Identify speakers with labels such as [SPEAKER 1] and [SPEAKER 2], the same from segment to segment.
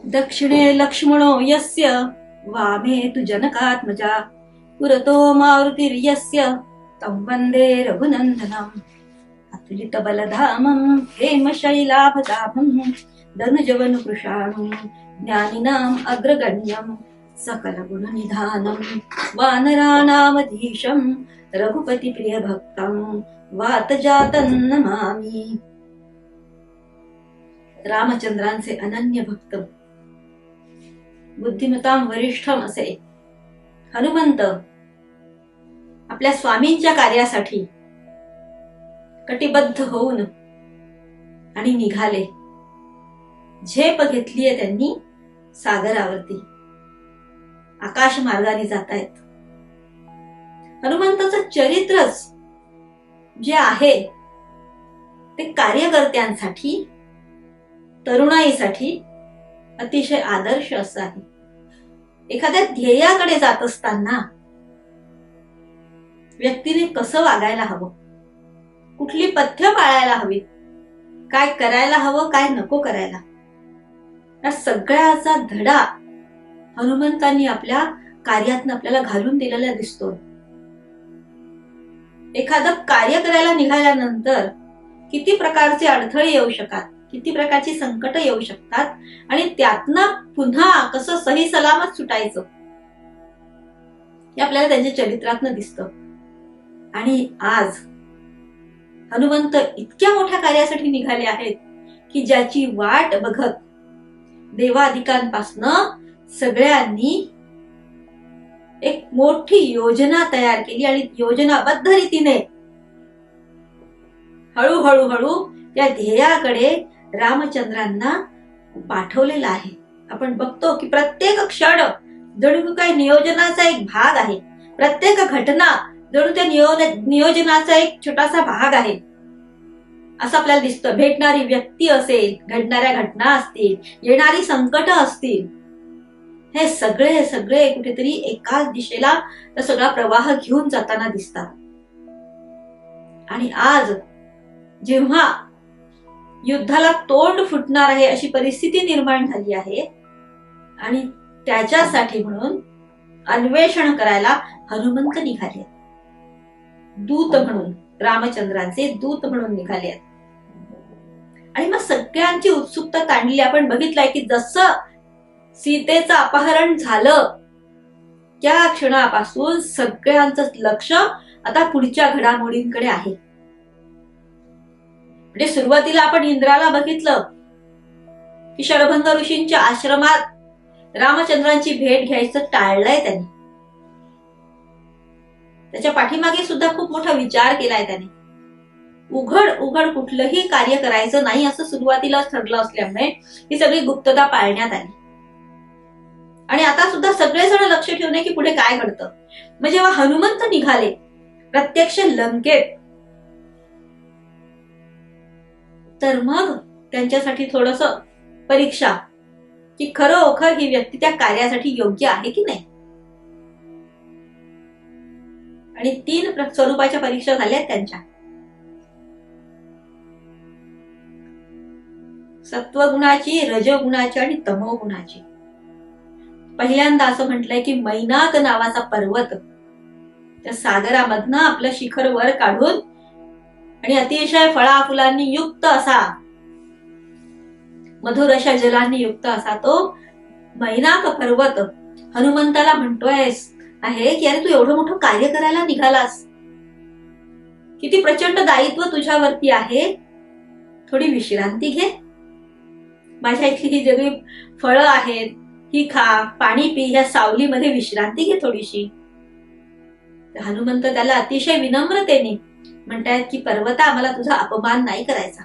[SPEAKER 1] दक्षिणे लक्ष्मणो यस्य वामे तु जनकात्मजा पुरतो मारुतिर्यस्य तं वन्दे रघुनन्दनम् अतुलितबलधामं हेमशैलाभताभं धनुजवनकृशाणुं ज्ञानिनाम् अग्रगण्यं सकलगुणनिधानं वानराणामधीशं रघुपतिप्रियभक्तं वातजातं नमामि. रामचंद्रांचे अनन्य भक्त, बुद्धिमतां वरिष्ठम असे हनुमंत आपल्या स्वामींच्या कार्यासाठी कटिबद्ध होऊन आणि निघाले. झेप घेतलीये त्यांनी सागरावरती, आकाश मार्गाने जातायत. हनुमंताचं चरित्रच जे आहे ते कार्यकर्त्यांसाठी, तरुणाईसाठी अतिशय आदर्श असं आहे. एखाद्या ध्येयाकडे जात असताना व्यक्तीने कसं वागायला हवं, कुठली पथ्य पाळायला हवी, काय करायला हवं, काय नको करायला, या सगळ्याचा धडा हनुमंतांनी आपल्या कार्यातून आपल्याला घालून दिलेला दिसतो. एखादं कार्य करायला निघाल्यानंतर किती प्रकारचे अडथळे येऊ शकतात, किती प्रकारची संकट येऊ शकतात आणि त्यातनं पुन्हा कसं सही सलामत सुटायचं हे आपल्याला त्यांच्या चरित्रातनं दिसतं. आणि आज हनुमंत इतक्या मोठ्या कार्यासाठी निघाले आहेत की ज्याची वाट बघत देवाधिकांपासनं सगळ्यांनी एक मोठी योजना तयार केली आणि योजनाबद्ध रीतीने हळूहळू त्या ध्येयाकडे रामचंद्रांना पाठवलेला आहे. आपण बघतो की प्रत्येक क्षण जणू काय नियोजनाचा एक भाग आहे. प्रत्येक घटना जणू त्या नियोजनाचा एक छोटासा भाग आहे असं आपल्याला दिसतं. भेटणारी व्यक्ती असेल, घडणाऱ्या घटना असतील, येणारी संकट असतील, हे सगळे कुठेतरी एकाच दिशेला सगळा प्रवाह घेऊन जाताना दिसतात. आणि आज जेव्हा युद्धाला तोंड फुटणार आहे अशी परिस्थिती निर्माण झाली आहे आणि त्याच्यासाठी म्हणून अन्वेषण करायला हनुमंत निघाले, दूत म्हणून, रामचंद्रांचे दूत म्हणून निघाले. आणि मग सगळ्यांची उत्सुकता ताणली. आपण बघितलंय की जसं सीतेचं अपहरण झालं त्या क्षणापासून सगळ्यांचं लक्ष आता पुढच्या घडामोडींकडे आहे. म्हणजे सुरुवातीला आपण इंद्राला बघितलं की शरभंग ऋषींच्या आश्रमात रामचंद्रांची भेट घ्यायचं टाळलंय त्यांनी. त्याच्या पाठीमागे सुद्धा खूप मोठा विचार केलाय त्याने. उघड कुठलंही कार्य करायचं नाही असं सुरुवातीला ठरलं असल्यामुळे ही सगळी गुप्तता पाळण्यात आली. आणि आता सुद्धा सगळेजण लक्ष ठेवणे की पुढे काय घडतं. मग जेव्हा हनुमंत निघाले प्रत्यक्ष लंकेत, तर मग त्यांच्यासाठी थोडस परीक्षा की खरोखर ही व्यक्ती त्या कार्यासाठी योग्य आहे की नाही. आणि 3 स्वरूपाच्या परीक्षा झाल्या त्यांच्या. सत्वगुणाची, रजगुणाची आणि तमोगुणाची. पहिल्यांदा असं म्हटलंय की मैनाक नावाचा पर्वत त्या सागरामधनं आपलं शिखर वर काढून आणि अतिशय फळा फुलांनी युक्त असा, मधुर अशा जलांनी युक्त असा तो मैनाक पर्वत हनुमंताला म्हणतोय आहे की अरे तू एवढं मोठं कार्य करायला निघालास, किती प्रचंड दायित्व तुझ्यावरती आहे, थोडी विश्रांती घे. माझ्या इथली ही सगळी फळं आहेत, ही खा, पाणी पी, ह्या सावलीमध्ये विश्रांती घे थोडीशी. हनुमंत त्याला अतिशय विनम्रतेने म्हणतायत की पर्वता, आम्हाला तुझा अपमान नाही करायचा,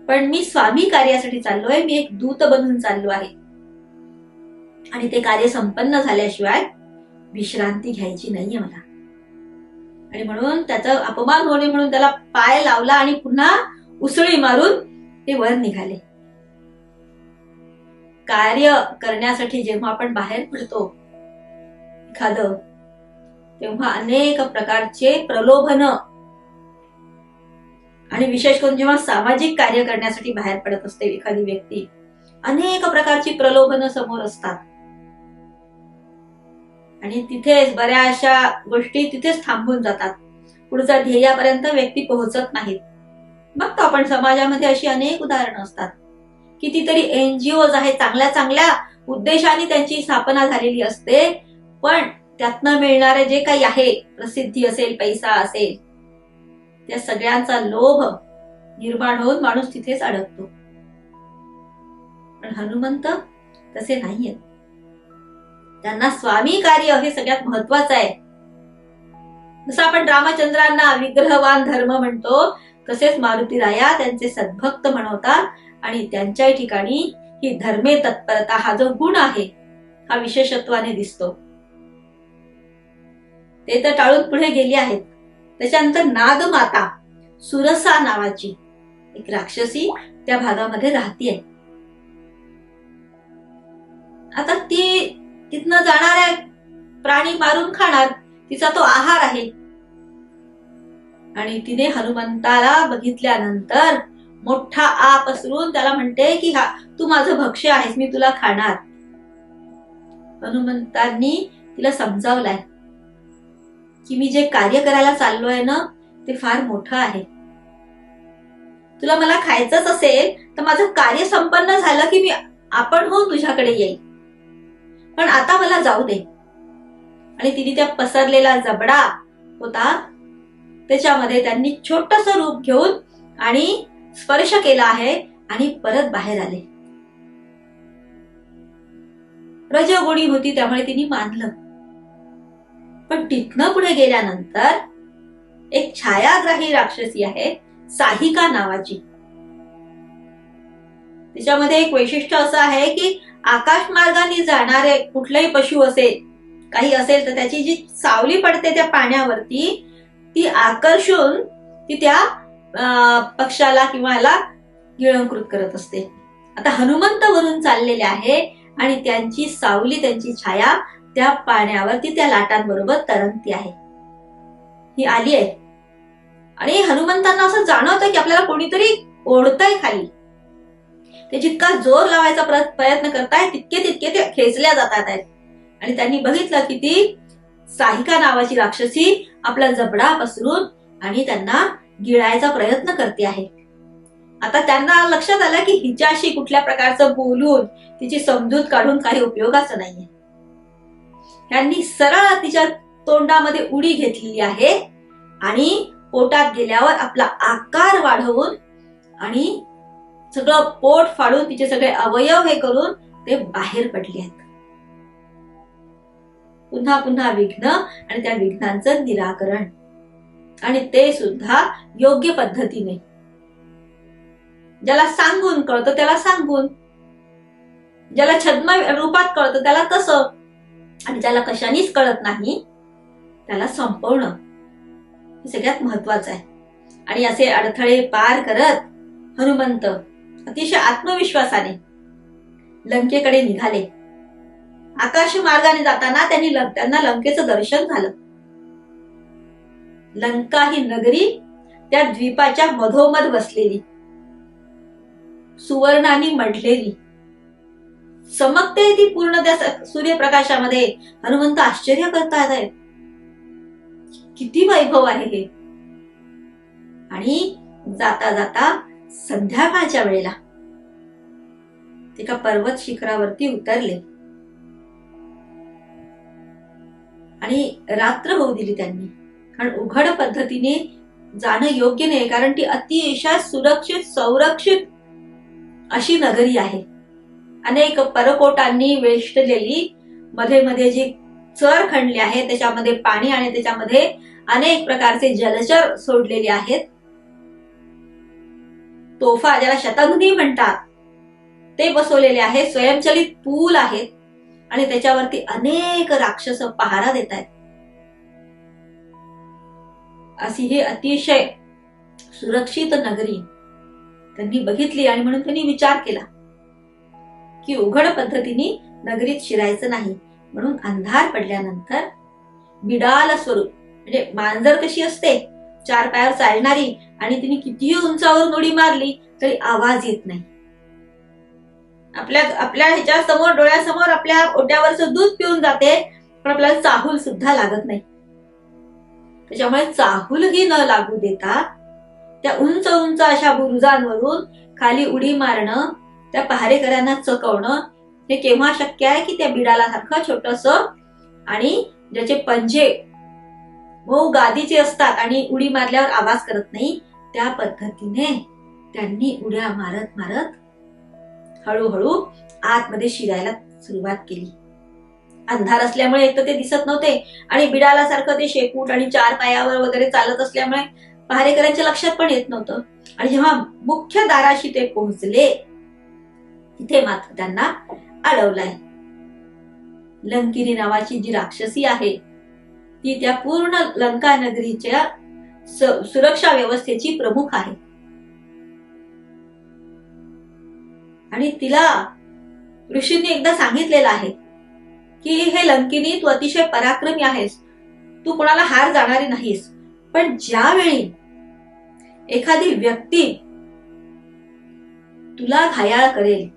[SPEAKER 1] पण मी स्वामी कार्यासाठी चाललोय, मी एक दूत बनून चाललो आहे आणि ते कार्य संपन्न झाल्याशिवाय विश्रांती घ्यायची नाहीये मला. आणि म्हणून त्याचा अपमान होणे म्हणून त्याला पाय लावला आणि पुन्हा उसळी मारून ते वर निघाले. कार्य करण्यासाठी जेव्हा आपण बाहेर पडतो एखादं, तेव्हा अनेक प्रकारचे प्रलोभन आणि विशेष करून जेव्हा सामाजिक कार्य करण्यासाठी बाहेर पडत असते एखादी व्यक्ती, अनेक प्रकारची प्रलोभनं समोर असतात आणि तिथेच बऱ्याचशा गोष्टी तिथेच थांबून जातात. पुढच्या ध्येयापर्यंत व्यक्ती पोहोचत नाहीत. बघतो आपण समाजामध्ये अशी अनेक उदाहरणं असतात. कितीतरी NGOज आहेत, चांगल्या चांगल्या उद्देशाने त्यांची स्थापना झालेली असते, पण त्यातनं मिळणारे जे काही आहे, प्रसिद्धी असेल, पैसा असेल, त्या सगळ्यांचा लोभ निर्माण होऊन माणूस तिथेच अडकतो. पण हनुमंत तसे नाहीयेत. त्यांना स्वामी कार्य हे सगळ्यात महत्वाचं आहे. जसं आपण रामचंद्रांना विग्रहवान धर्म म्हणतो, तसेच मारुतीराया त्यांचे सद्भक्त म्हणवतात आणि त्यांच्या ठिकाणी ही धर्मे तत्परता हा जो गुण आहे हा विशेषत्वाने दिसतो. ते तर टाळून पुढे गेले आहेत. त्याच्यानंतर नागमाता सुरसा नावाची एक राक्षसी त्या भागामध्ये राहतीये. आता ती तिथनं जाणाऱ्या प्राणी मारून खाणार, तिचा तो आहार आहे. आणि तिने हनुमंताला बघितल्यानंतर मोठा आ पसरून त्याला म्हणते की हा तू माझं भक्ष्य आहेस, मी तुला खाणार. हनुमंतांनी तिला समजावलंय की मी जे कार्य करायला चाललोय ना ते फार मोठं आहे. तुला मला खायचंच असेल तर माझं कार्य संपन्न झालं की मी आपण होऊन तुझ्याकडे येईल, पण आता मला जाऊ दे. आणि तिने त्या पसरलेला जबडा होता त्याच्यामध्ये त्यांनी छोटस रूप घेऊन आणि स्पर्श केला आहे आणि परत बाहेर आले. रजोगुणी होती त्यामुळे तिने मानलं. पण तिथनं पुढे गेल्यानंतर एक छायाग्राही राक्षसी आहे साहिका नावाची. तिच्यामध्ये एक वैशिष्ट्य असं आहे की आकाश मार्गाने जाणारे कुठलेही पशु असेल, काही असेल तर त्याची जी सावली पडते त्या पाण्यावरती ती आकर्षून ती त्या पक्षाला किंवा याला गिळंकृत करत असते. आता हनुमंत वरून चाललेले आहे आणि त्यांची सावली, त्यांची छाया त्या पाण्यावरती त्या लाटांबरोबर तरंगती आहे. ही आली आहे आणि हनुमंतांना असं जाणवतं की आपल्याला कोणीतरी ओढतंय खाली. ते जितका जोर लावायचा प्रयत्न करतायत तितके तितके ते खेचल्या जातात आहेत. आणि त्यांनी बघितलं की ती साहिका नावाची राक्षसी आपला जबडा पसरून आणि त्यांना गिळायचा प्रयत्न करते आहे. आता त्यांना लक्षात आलं की हिच्याशी कुठल्या प्रकारचं बोलून तिची समजूत काढून काही उपयोगाचं नाहीये. त्यांनी सरळ तिच्या तोंडामध्ये उडी घेतलेली आहे आणि पोटात गेल्यावर आपला आकार वाढवून आणि सगळं पोट फाडून तिचे सगळे अवयव हे करून ते बाहेर पडले आहेत. पुन्हा पुन्हा विघ्न आणि त्या विघ्नांचं निराकरण, आणि ते सुद्धा योग्य पद्धतीने. ज्याला सांगून कळतं त्याला सांगून, ज्याला छद्म रूपात कळतं त्याला तसं, आणि ज्याला कशानेच कळत नाही त्याला संपवणं हे सगळ्यात महत्वाचं आहे. आणि असे अडथळे पार करत हनुमंत अतिशय आत्मविश्वासाने लंकेकडे निघाले. आकाश मार्गाने जाताना त्यांना लंकेचं दर्शन झालं. लंका ही नगरी त्या द्वीपाच्या मधोमध बसलेली, सुवर्णाने मढलेली, चमकते ती पूर्ण त्या सूर्यप्रकाशामध्ये. हनुमंत आश्चर्य करतात, किती वैभव आहे हे. आणि जाता जाता संध्याकाळच्या वेळेला एका पर्वत शिखरावरती उतरले आणि रात्र होऊ दिली त्यांनी. कारण उघड पद्धतीने जाणं योग्य नाही, कारण ती अतिशय सुरक्षित संरक्षित अशी नगरी आहे. अनेक परकोटांनी वेष्टलेली, मध्ये मध्ये जी चर खणली आहे त्याच्यामध्ये पाणी आणि त्याच्यामध्ये अनेक प्रकारचे जलचर सोडलेले आहेत. तोफा ज्याला शतघ्नी म्हणतात ते बसवलेले आहेत. स्वयंचलित पूल आहेत आणि त्याच्यावरती अनेक राक्षस पहारा देत आहेत. अशी ही अतिशय सुरक्षित नगरी त्यांनी बघितली आणि म्हणून त्यांनी विचार केला की उघड पद्धतीने नगरीत शिरायचं नाही. म्हणून अंधार पडल्यानंतर बिडाल स्वरूप, म्हणजे मांजर कशी असते चार पायावर चालणारी, आणि तिने कितीही उंचावरून उडी मारली तरी आवाज येत नाही, आपल्या आपल्या ह्याच्या समोर, डोळ्यासमोर आपल्या ओट्यावरचं दूध पिऊन जाते, पण आपल्याला चाहूल सुद्धा लागत नाही. त्याच्यामुळे चाहूलही न लागू देता त्या उंच उंच अशा बुरुजांवरून खाली उडी मारणं, त्या पहारेकऱ्यांना चकवणं, हे केव्हा शक्य आहे की त्या बिडाला सारखं छोटस आणि ज्याचे पंजे मऊ गादीचे असतात आणि उडी मारल्यावर आवाज करत नाही, त्या पद्धतीने त्यांनी उड्या मारत मारत हळूहळू आतमध्ये शिरायला सुरुवात केली. अंधार असल्यामुळे एक तर ते दिसत नव्हते आणि बिडाला सारखं ते शेपूट आणि 4 पायावर वगैरे चालत असल्यामुळे पहारेकऱ्यांच्या लक्षात पण येत नव्हतं. आणि जेव्हा मुख्य दाराशी ते पोहोचले, तिथे मात्र त्यांना अडवलाय. लंकिनी नावाची जी राक्षसी आहे, ती त्या पूर्ण लंका नगरीच्या सुरक्षा व्यवस्थेची प्रमुख आहे. आणि तिला ऋषींनी एकदा सांगितलेलं आहे की हे लंकिनी, तू अतिशय पराक्रमी आहेस, तू कोणाला हार जाणारी नाहीस, पण ज्यावेळी एखादी व्यक्ती तुला घायाळ करेल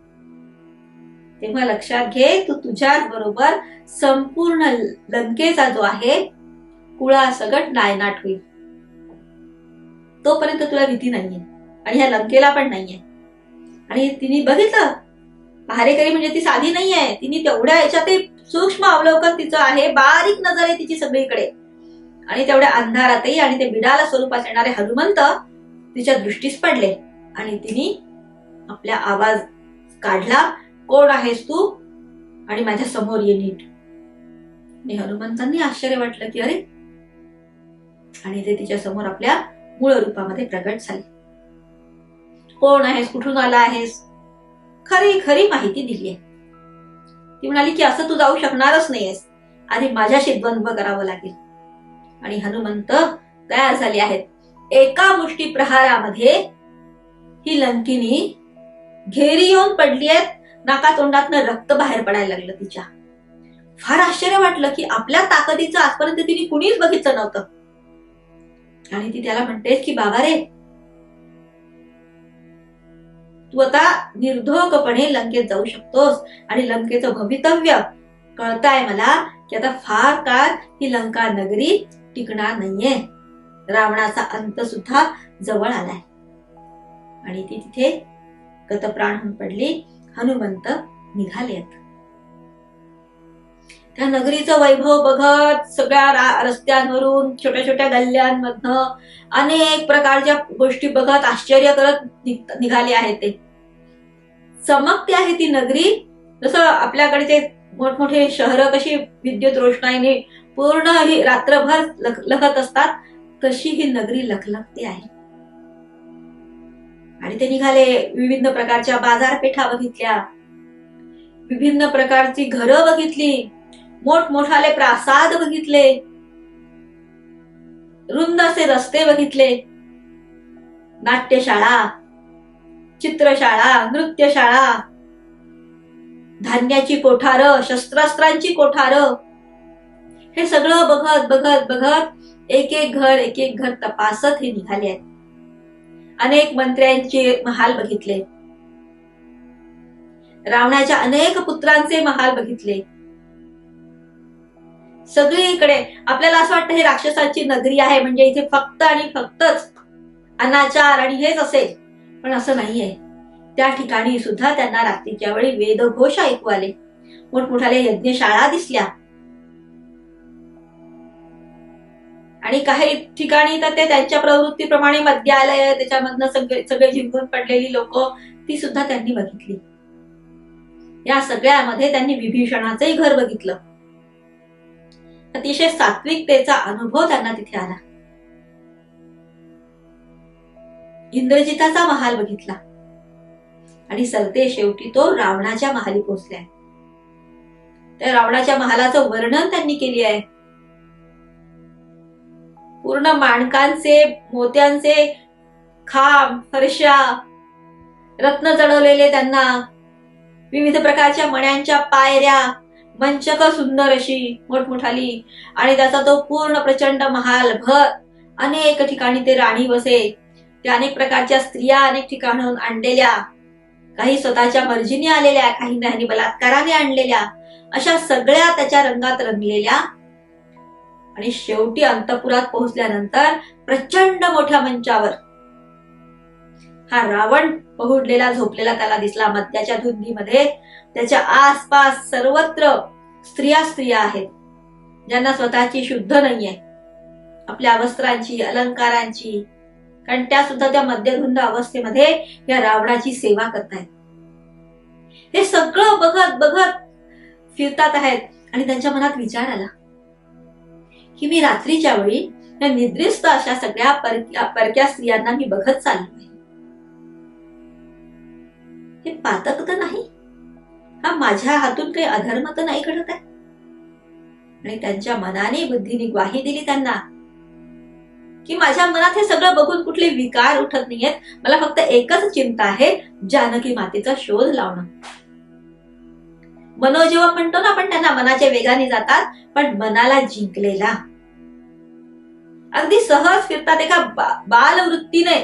[SPEAKER 1] तेव्हा लक्षात घे, तू तुझ्याच बरोबर संपूर्ण लंकेचा जो आहे कुळासकट नायनाट होईल. तोपर्यंत तुला भीती नाहीये आणि ह्या लंकेला पण नाहीये. आणि तिने बघितलं, पहारेकरी म्हणजे ती साधी नाहीये, तिने तेवढ्या याच्यात सूक्ष्म अवलोकन तिचं आहे, बारीक नजर आहे तिची सगळीकडे. आणि तेवढ्या अंधारातही आणि ते बिडाला स्वरूपात येणारे हनुमंत तिच्या दृष्टीस पडले आणि तिने आपल्या आवाज काढला, कोण आहेस तू आणि माझ्या समोर ये नीट. आणि हनुमंतांनी आश्चर्य वाटलं की अरे, आणि ते तिच्या समोर आपल्या मूळ रूपामध्ये प्रगट झाले. कोण आहेस, कुठून आला आहेस, खरी खरी माहिती दिली आहे. ती म्हणाली की असं तू जाऊ शकणारच नाहीयेस, आधी माझ्याशी द्वंद्व करावं लागेल. आणि हनुमंत तयार झाले आहेत. एका मुष्टी प्रहारामध्ये ही लंकिनी घेरी येऊन पडली आहेत, नाकातोंडातनं रक्त बाहेर पडायला लागलं तिच्या. फार आश्चर्य वाटलं की आपल्या ताकदीचं आजपर्यंत तिने कुणीच बघितलं नव्हतं. आणि ती त्याला म्हणतेस की बाबा रे, तू आता निर्धोकपणे लंकेत जाऊ शकतोस आणि लंकेचं भवितव्य कळताय मला की आता फार काळ ही लंका नगरी टिकणार नाहीये, रावणाचा अंत सुद्धा जवळ आलाय. आणि ती तिथे गतप्राण होऊन पडली. हनुमंत निघालेत. त्या नगरीचं वैभव बघत सगळ्या रस्त्यांवरून, छोट्या छोट्या गल्ल्यांमधनं अनेक प्रकारच्या गोष्टी बघत आश्चर्य करत निघाले आहेत. ते चमकते आहे ती नगरी, जसं आपल्याकडे ते मोठमोठे शहर कशी विद्युत रोषणाईने पूर्ण ही रात्रभर लखत असतात, तशी ही नगरी लखलखते आहे. आणि ते निघाले. विविध प्रकारच्या बाजारपेठा बघितल्या, विभिन्न प्रकारची घरं बघितली, मोठमोठाले प्रासाद बघितले, रुंद असे रस्ते बघितले, नाट्यशाळा, चित्रशाळा, नृत्यशाळा, धान्याची कोठारं, शस्त्रास्त्रांची कोठारं, हे सगळं बघत बघत बघत एक एक घर तपासत हे निघाले आहेत. अनेक मंत्र्यांचे महाल बघितले, रावणाच्या अनेक पुत्रांचे महाल बघितले. सगळीकडे आपल्याला असं वाटतं हे राक्षसांची नगरी आहे, म्हणजे इथे फक्त आणि फक्तच अनाचार आणि हेच असेल, पण असं नाहीये. त्या ठिकाणी सुद्धा त्यांना रात्रीच्या वेळी वेदघोष ऐकू आले, मोठमोठाल्या यज्ञशाळा दिसल्या. आणि काही ठिकाणी तर ते त्यांच्या प्रवृत्तीप्रमाणे मद्यालय, त्याच्यामधनं सगळे जिंकून पडलेली लोक, ती सुद्धा त्यांनी बघितली. या सगळ्यामध्ये त्यांनी विभीषणाचंही घर बघितलं. अतिशय सात्विकतेचा अनुभव त्यांना तिथे आला. इंद्रजिताचा महाल बघितला आणि सरते शेवटी तो रावणाच्या महाली पोहोचलाय. त्या रावणाच्या महालाचं वर्णन त्यांनी केले आहे. पूर्ण माणकांचे, मोत्यांचे खांब, फरशा, रत्न जडवलेले त्यांना, विविध प्रकारच्या मण्यांच्या पायऱ्या, मंचक सुंदर अशी मोठमोठाली, आणि त्याचा तो पूर्ण प्रचंड महाल भर. अनेक ठिकाणी ते राणी बसे, त्या अनेक प्रकारच्या स्त्रिया अनेक ठिकाणून आणलेल्या, काही स्वतःच्या मर्जीने आलेल्या, काही नाही बलात्काराने आणलेल्या, अशा सगळ्या त्याच्या रंगात रंगलेल्या. आणि शेवटी अंतपुरात पोहोचल्यानंतर प्रचंड मोठ्या मंचावर हा रावण पहुडलेला झोपलेला त्याला दिसला. मद्याच्या धुंदीमध्ये त्याच्या आसपास सर्वत्र स्त्रिया आहेत, ज्यांना स्वतःची शुद्ध नाहीये, आपल्या वस्त्रांची, अलंकारांची, कारण त्या सुद्धा त्या मद्यधुंद अवस्थेमध्ये या रावणाची सेवा करतायत. हे सगळं बघत बघत फिरतात आहेत. आणि त्यांच्या मनात विचार आला की मी रात्रीच्या वेळी या निद्रिस्त अशा सगळ्या परक्या स्त्रियांना मी बघत चाललो आहे. हे पातक तर नाही, हा माझ्या हातून काही अधर्म तर नाही घडत आहे. आणि त्यांच्या मनाने बुद्धीने ग्वाही दिली त्यांना की माझ्या मनात हे सगळं बघून कुठले विकार उठत नाहीयेत. मला फक्त एकच चिंता आहे, जानकी मातेचा शोध लावणं. मनो जेव्हा म्हणतो ना आपण, त्यांना मनाच्या वेगाने जातात, पण मनाला जिंकलेला अगदी सहज फिरतात. एका बालवृत्तीने,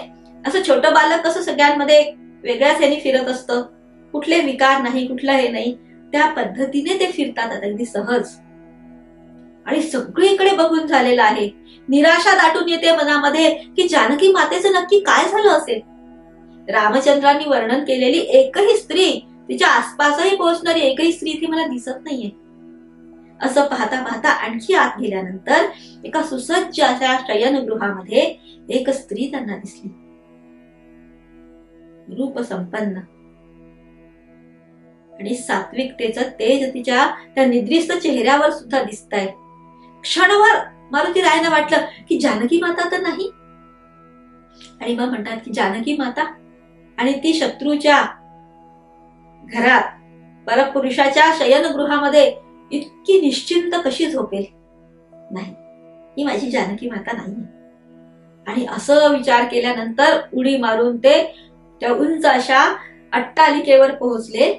[SPEAKER 1] असं छोटं बालक कसं सगळ्यांमध्ये वेगळ्याच ह्यानी फिरत असतं, कुठले विकार नाही, कुठलं हे नाही, त्या पद्धतीने ते फिरतात अगदी सहज. आणि सगळीकडे बघून झालेलं आहे. निराशा दाटून येते मनामध्ये की जानकी मातेचं नक्की काय झालं असेल. रामचंद्रांनी वर्णन केलेली एकही स्त्री, तिच्या आसपासही पोहोचणारी एकही स्त्री ती मला दिसत नाहीये. असं पाहता पाहता आणखी आत गेल्यानंतर एका सुसज्ज अशा शयनगृहामध्ये एक स्त्री त्यांना दिसली, रूप संपन्न. आणि सात्विकतेचं तेज तिच्या त्या निद्रिस्त चेहऱ्यावर सुद्धा दिसतंय. क्षणभर मारुती रायना वाटलं की जानकी माता तर नाही. आणि मग म्हणतात की जानकी माता आणि ती शत्रूच्या घरात परपुरुषाच्या शयनगृहामध्ये इतकी निश्चिंत कशी झोपेल? नाही, ही माझी जानकी माता नाही. आणि असं विचार केल्यानंतर उडी मारून ते त्या उंच अशा अट्टालिकेवर पोहोचले.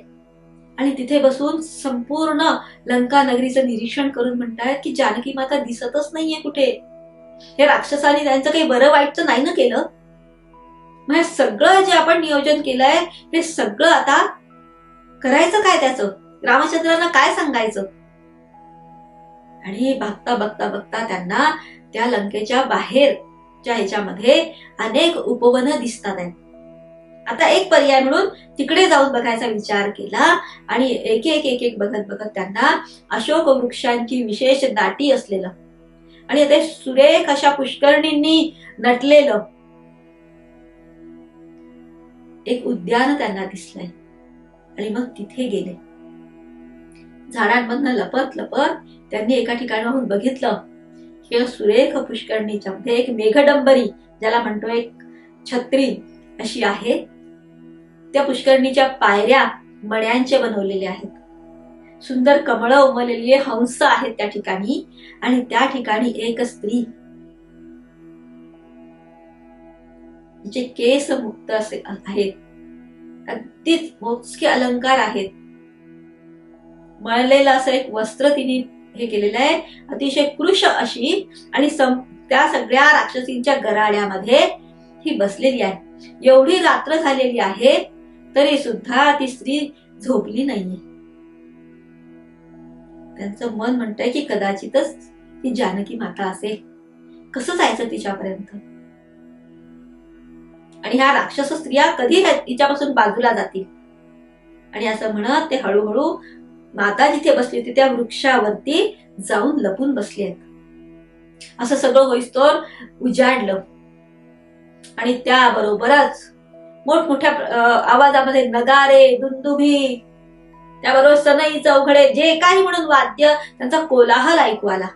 [SPEAKER 1] आणि तिथे बसून संपूर्ण लंका नगरीचं निरीक्षण करून म्हणतायत की जानकी माता दिसतच नाहीये कुठे. हे राक्षसांनी त्यांचं काही बरं वाईट तर नाही ना केलं. मग हे सगळं जे आपण नियोजन केलंय, हे सगळं आता करायचं काय? त्याचं रामचंद्रांना काय सांगायचं? आणि बघता बघता बघता त्यांना त्या लंकेच्या बाहेरच्या ह्याच्यामध्ये अनेक उपवनं दिसतात आहेत. आता एक पर्याय म्हणून तिकडे जाऊन बघायचा विचार केला. आणि एक एक बघत बघत त्यांना अशोक वृक्षांची विशेष दाटी असलेलं आणि ते सुरेख अशा पुष्करणींनी नटलेलं एक उद्यान त्यांना दिसलंय. आणि मग तिथे गेले. झाडांमधनं लपत लपत त्यांनी एका ठिकाणाहून बघितलं की सुरेख पुष्करणीच्या मध्ये एक मेघडंबरी, ज्याला म्हणतो एक छत्री अशी आहे. त्या पुष्करणीच्या पायऱ्या मण्यांचे बनवलेल्या आहेत. सुंदर कमळं उमललेले हंस आहेत त्या ठिकाणी. आणि त्या ठिकाणी एक स्त्री, तिचे केस मुक्त असे आहेत, अगदीच मोजके अलंकार आहेत, मळलेलं असं एक वस्त्र तिने हे केलेलं आहे, अतिशय कृश अशी. आणि त्या सगळ्या राक्षसींच्या गराड्यामध्ये ही बसलेली आहे. एवढी रात्र झालेली आहे तरी सुद्धा ती स्त्री झोपली नाहीये. त्यांचं मन म्हणतंय की कदाचितच ती जानकी माता असेल. कसं जायचं तिच्यापर्यंत? आणि ह्या राक्षस स्त्रिया कधी तिच्यापासून बाजूला जातील? आणि असं म्हणत ते हळूहळू माता जिथे बसली होती त्या वृक्षावरती जाऊन लपून बसली आहेत. असं सगळं होईस्तोवर उजाडलं. आणि त्याबरोबरच मोठमोठ्या आवाजामध्ये नगारे, दुंदुभी, त्याबरोबर सनई, चौघडे, जे काही म्हणून वाद्य, त्यांचा कोलाहल ऐकू आला.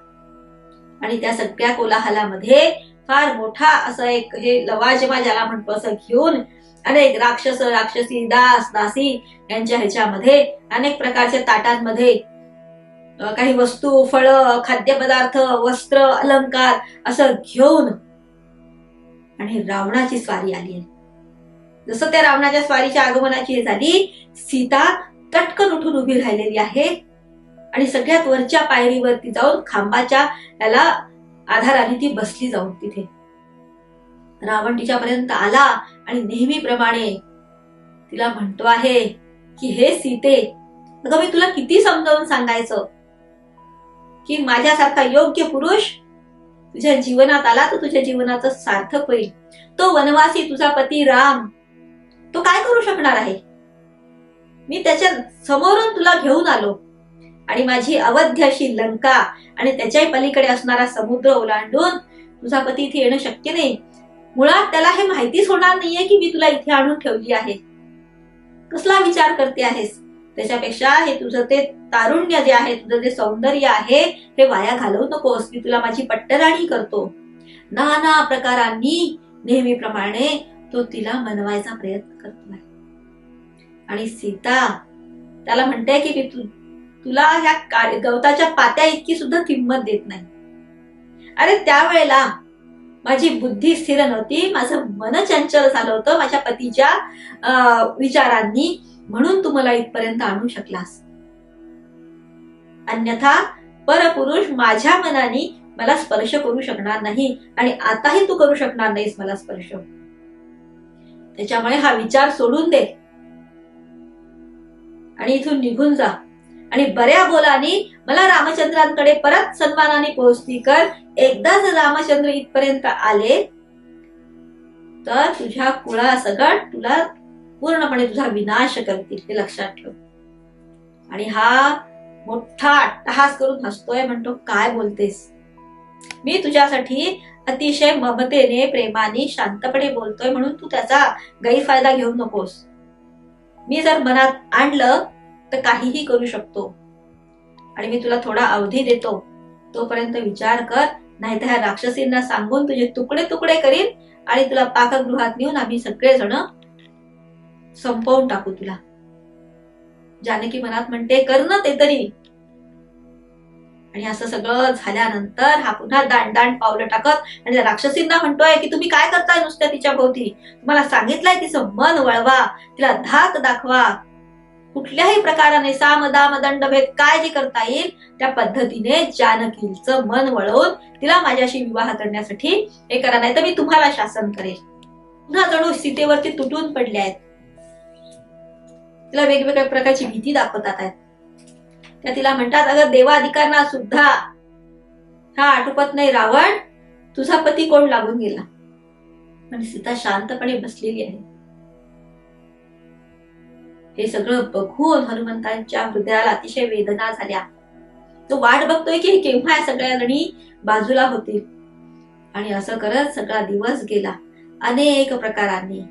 [SPEAKER 1] आणि त्या सगळ्या कोलाहलामध्ये फार मोठा असं एक हे लवाजमा ज्याला म्हणतो असं घेऊन अनेक राक्षस, राक्षसी, दास, दासी यांच्या ह्याच्यामध्ये अनेक प्रकारच्या ताटांमध्ये काही वस्तू, फळं, खाद्यपदार्थ, वस्त्र, अलंकार असं घेऊन आणि रावणाची स्वारी आली आहे. जसं त्या रावणाच्या स्वारीच्या आगमनाची हे झाली, सीता तटकन उठून उभी राहिलेली आहे. आणि सगळ्यात वरच्या पायरीवरती जाऊन खांबाच्या त्याला आधाराने ती बसली जाऊन तिथे. रावण तिच्यापर्यंत आला आणि नेहमीप्रमाणे तिला म्हणतो आहे की हे सीते, अगं मी तुला किती समजावून सांगायचं की माझ्यासारखा योग्य पुरुष तुझ्या जीवनात आला तर तुझ्या जीवनाचं सार्थक होईल. तो वनवासी तुझा पती राम, तो काय करू शकणार आहे? मी त्याच्या समोरून तुला घेऊन आलो आणि माझी अवध्य अशी लंका आणि त्याच्याही पलीकडे असणारा समुद्र ओलांडून तुझा पती इथे येणं शक्य नाही. मुळात त्याला हे माहितीच होणार नाहीये की मी तुला इथे आणून ठेवली आहे. कसला विचार करते आहेस? त्याच्यापेक्षा हे तुझं ते तारुण्य जे आहे, तुझं जे सौंदर्य आहे, हे वाया घालवू नकोस. मी तुला माझी पट्टराणी करतो. नाना प्रकारांनी नेहमीप्रमाणे तो तिला मनवायचा प्रयत्न करतोय. आणि सीता त्याला म्हणते की तुला ह्या गवताच्या पात्या इतकी सुद्धा किंमत देत नाही. अरे त्यावेळेला माझी बुद्धी स्थिर नव्हती, माझं मन चंचल झालं होतं माझ्या पतीच्या विचारांनी, म्हणून तू मला इथपर्यंत आणू शकलास. अन्यथा परपुरुष माझ्या मनाने मला स्पर्श करू शकणार नाही आणि आताही तू करू शकणार नाहीस मला स्पर्श. त्याच्यामुळे हा विचार सोडून दे आणि इथून निघून जा आणि बऱ्या बोलाने मला रामचंद्रांकडे परत सन्मानाने पोहोचती कर. एकदा जर रामचंद्र इथपर्यंत आले तर तुझ्या कुळासकट तुला पूर्णपणे तुझा विनाश करतील, हे लक्षात ठेव. आणि हा मोठा अट्टहास करून हसतोय, म्हणतो काय बोलतेस? मी तुझ्यासाठी अतिशय ममतेने प्रेमाने शांतपणे बोलतोय म्हणून तू त्याचा गैरफायदा घेऊ नकोस. मी जर मनात आणलं तर काहीही करू शकतो आणि मी तुला थोडा अवधी देतो, तोपर्यंत विचार कर, नाहीतर ह्या राक्षसींना सांगून तुझे तुकडे तुकडे करीन आणि तुला पाकगृहात नेऊन आम्ही सगळेजण संपवून टाकू तुला. जानकी मनात म्हणते कर ना ते तरी. आणि असं सगळं झाल्यानंतर हा पुन्हा दांड पावलं टाकत आणि राक्षसींना म्हणतोय की तुम्ही काय करताय नुसत्या तिच्या भोवती? तुम्हाला सांगितलंय तिचं मन वळवा, तिला धाक दाखवा, कुठल्याही प्रकाराने साम दाम दंड भेद काय जे करता येईल त्या पद्धतीने जानकीचं मन वळवून तिला माझ्याशी विवाह करण्यासाठी हे करा, नाही तर मी तुम्हाला शासन करेल. पुन्हा जणू सीतेवरती तुटून पडले आहेत. तिला वेगवेगळ्या प्रकारची भीती दाखवतात आहेत. त्या तिला म्हणतात अगं देवाधिकांना सुद्धा हा आटोपत नाही रावण, तुझा पती कोण लागून गेला. पण सीता शांतपणे बसलेली आहे. हे सगळं बघून हनुमंतांच्या हृदयाला अतिशय वेदना झाल्या. तो वाट बघतोय की केव्हा या सगळ्या जणी बाजूला होतील. आणि असं करत सगळा दिवस गेला. अनेक प्रकारांनी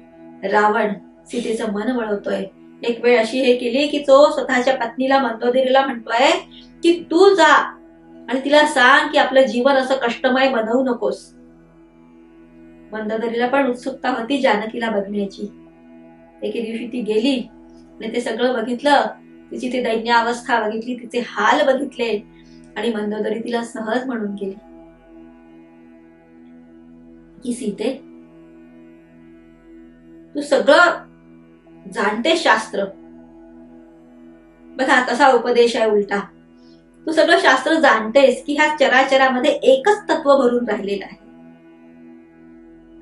[SPEAKER 1] रावण सीतेचं मन वळवतोय. एक वेळ अशी हे केली की तो स्वतःच्या पत्नीला मंदोदरीला म्हणतोय की तू जा आणि तिला सांग की आपलं जीवन असं कष्टमय बनवू नकोस. मंदोदरीला पण उत्सुकता होती जानकीला बघण्याची. एके दिवशी ती गेली आणि ते सगळं बघितलं, तिची ती दैन्य अवस्था बघितली, तिचे हाल बघितले आणि मंदोदरी तिला सहज म्हणून गेली की सीते, तू सगळं जाणते शास्त्र. बघा कसा उपदेश आहे उलटा. तू सगळं शास्त्र जाणतेस की ह्या चराचरामध्ये एकच तत्व भरून राहिलेलं आहे.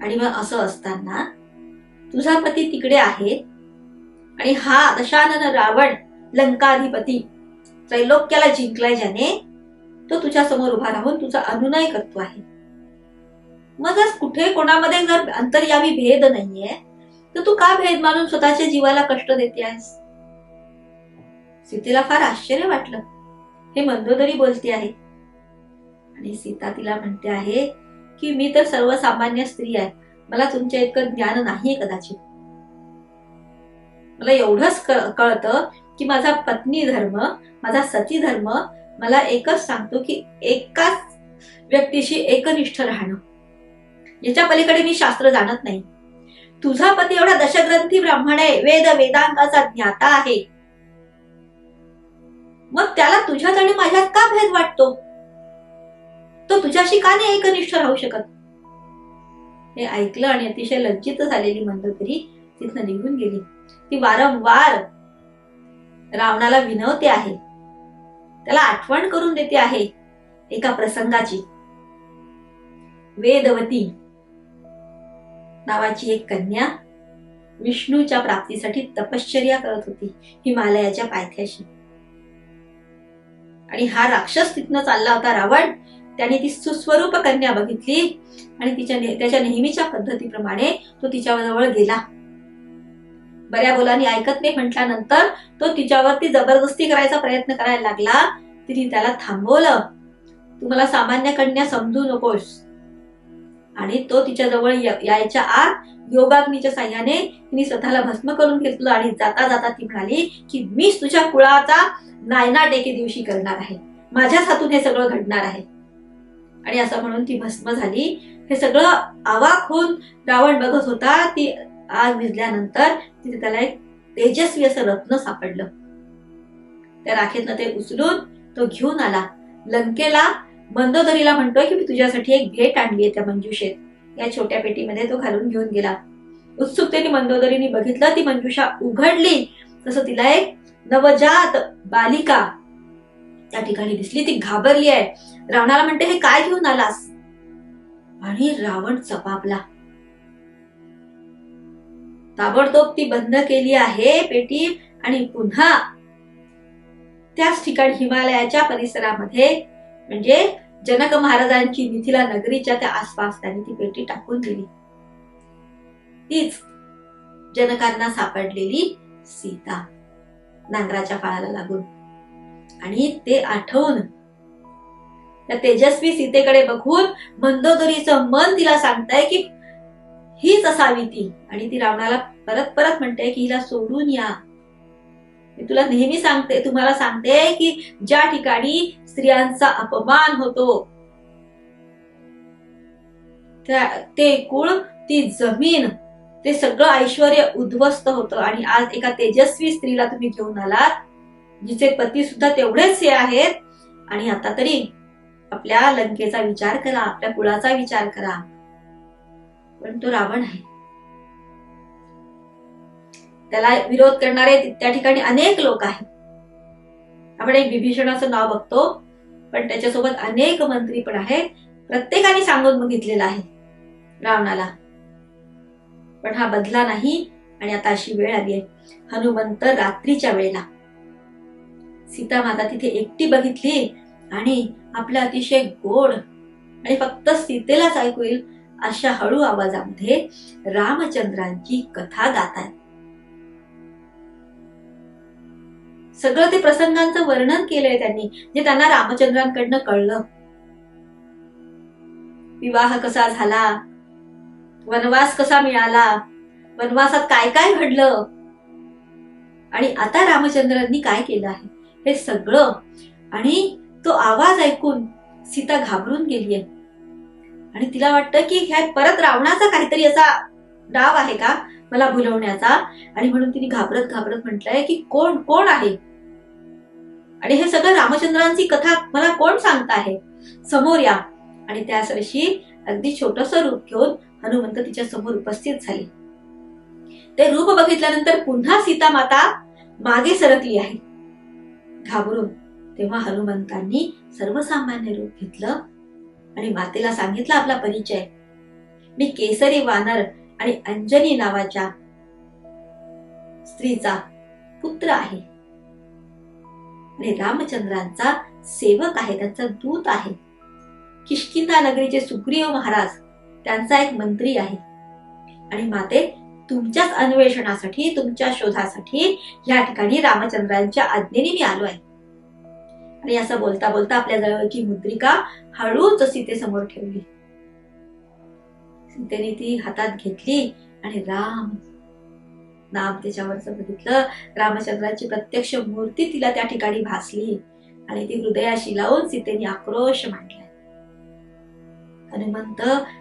[SPEAKER 1] आणि मग असं असताना तुझा पती तिकडे आहे आणि हा दशानन रावण लंकाधिपती त्रैलोक्याला जिंकलाय ज्याने, तो तुझ्या समोर उभा राहून तुझा अनुनय करतो आहे. मग जर कुठे कोणामध्ये जर अंतर्यामी भेद नाहीये तर तू का भेद मानून स्वतःच्या जीवाला कष्ट देते आहेस? सीतेला फार आश्चर्य वाटलं. हे मंदोदरी बोलते आहे. आणि सीता तिला म्हणते आहे की मी तर सर्वसामान्य स्त्री आहे, मला तुमच्या इतकं ज्ञान नाहीये कदाचित. मला एवढंच कळतं की माझा पत्नी धर्म, माझा सती धर्म मला एकच सांगतो की एकाच व्यक्तीशी एकनिष्ठ राहणं. याच्या पलीकडे मी शास्त्र जाणत नाही. तुझा पती एवढा दशग्रंथी ब्राह्मण आहे, वेदांगाचा ज्ञाता आहे, मग त्याला तुझ्यात आणि माझ्यात का भेद वाटतो? तो तुझ्याशी का नाही एकनिष्ठ राहू शकत? हे ऐकलं आणि अतिशय लज्जित झालेली मंदोदरी तिथनं निघून गेली. ती वारंवार रावणाला विनवते आहे, त्याला आठवण करून देते आहे एका प्रसंगाची. वेदवती नावाची एक कन्या विष्णूच्या प्राप्तीसाठी तपश्चर्या करत होती हिमालयाच्या पायथ्याशी. आणि हा राक्षस तिथनं चालला होता रावण. त्याने ती सुस्वरूप कन्या बघितली आणि त्याच्या नेहमीच्या पद्धतीप्रमाणे तो तिच्याजवळ गेला. बऱ्या बोलांनी ऐकत नाही म्हटल्यानंतर तो तिच्यावरती जबरदस्ती करायचा प्रयत्न करायला लागला. तिने त्याला थांबवलं. तू मला सामान्य कन्या समजू नकोस. आणि तो तिच्याजवळ यायच्या आत योगाग्नीच्या साह्याने तिने स्वतःला भस्म करून घेतलं आणि जाता जाता ती म्हणाली की मीच तुझ्या कुळाचा नायनाट एके दिवशी करणार आहे. माझ्याच हातून हे सगळं घडणार आहे. आणि असं म्हणून ती भस्म झाली. हे सगळं अवाक होऊन रावण बघत होता. ती आग विझल्यानंतर तिथे त्याला एक तेजस्वी असं रत्न सापडलं. त्या राखेतनं ते उचलून तो घेऊन आला लंकेला. मंदोदरीला म्हणतोय की मी तुझ्यासाठी एक भेट आणली आहे त्या मंजुषेत. या छोट्या पेटीमध्ये तो घालून घेऊन गेला. उत्सुकतेने मंदोदरीने बघितलं. ती मंजुषा उघडली तसं तिला एक नवजात बालिका त्या ठिकाणी दिसली. ती घाबरली आहे. रावणाला म्हणते हे काय घेऊन आलास? आणि रावण चपापला. ताबडतोब ती बंद केली आहे पेटी आणि पुन्हा त्याच ठिकाणी हिमालयाच्या परिसरामध्ये म्हणजे जनक महाराजांची मिथिला नगरीच्या त्या आसपास त्यांनी ती पेटी टाकून दिली. तीच जनकांना सापडलेली सीता नांगराच्या फाळाला लागून. आणि ते आठवून त्या तेजस्वी सीतेकडे बघून मंदोदरीचं मन तिला सांगताय की हीच असावी ती. आणि ती रावणाला परत परत म्हणते की हिला सोडून या. मी तुला नेहमी सांगते, तुम्हाला सांगते की ज्या ठिकाणी स्त्रियांचा अपमान होतो ते कुळ, ती जमीन, ते सगळं ऐश्वर्य उद्ध्वस्त होतं. आणि आज एका तेजस्वी स्त्रीला तुम्ही घेऊन आलात जिचे पती सुद्धा तेवढेच हे आहेत. आणि आता तरी आपल्या लंकेचा विचार करा, आपल्या कुळाचा विचार करा. पण तो रावण आहे. त्याला विरोध करणारे त्या ठिकाणी अनेक लोक आहेत. आपण एक विभीषणाचं नाव बघतो पण त्याच्यासोबत अनेक मंत्री पण आहेत. प्रत्येकाने सांगून बघितलेलं आहे रावणाला, पण हा बदला नाही. आणि आता अशी वेळ आली आहे. हनुमंत रात्रीच्या वेळेला सीता माता तिथे एकटी बघितली आणि आपल्या अतिशय गोड आणि फक्त सीतेलाच ऐकू येईल अशा हळू आवाजामध्ये रामचंद्रांची कथा गातात. सगळं ते प्रसंगांचं वर्णन केलंय त्यांनी जे त्यांना रामचंद्रांकडनं कळलं. विवाह कसा झाला, वनवास कसा मिळाला, वनवासात काय काय घडलं आणि आता रामचंद्रांनी काय केलं आहे हे सगळं. आणि तो आवाज ऐकून सीता घाबरून गेलीये आणि तिला वाटतं की ह्या परत रावणाचा काहीतरी असा डाव आहे का मला भुलवण्याचा. आणि म्हणून तिने घाबरत घाबरत म्हटलंय की कोण कोण आहे आणि हे सगळं रामचंद्रांची कथा मला कोण सांगत आहे, समोर या. आणि त्याच दिवशी अगदी छोटस रूप घेऊन हनुमंत तिच्या समोर उपस्थित झाले. ते रूप बघितल्यानंतर पुन्हा सीता माता मागे सरकली आहे घाबरून. तेव्हा हनुमंतांनी सर्वसामान्य रूप घेतलं आणि मातेला सांगितलं आपला परिचय. मी केसरी वानर आणि अंजनी नावाच्या स्त्रीचा पुत्र आहे आणि रामचंद्रांचा सेवक आहे, त्यांचा दूत आहे. किष्किंधा नगरीचे सुग्रीव महाराज त्यांचा एक मंत्री आहे. आणि माते तुमच्याच अन्वेषणासाठी, तुमच्या शोधासाठी या ठिकाणी रामचंद्रांच्या आज्ञेने मी आलो आहे. आणि असं बोलता बोलता आपल्या जवळची मुद्रिका हळूच सीतेसमोर ठेवली. सीतेने ती हातात घेतली आणि राम नाम त्याच्यावरच बघितलं. रामचंद्राची प्रत्यक्ष मूर्ती तिला त्या ठिकाणी भासली आणि ती हृदयाशी लावून सीतेने आक्रोश मांडला. हनुमंत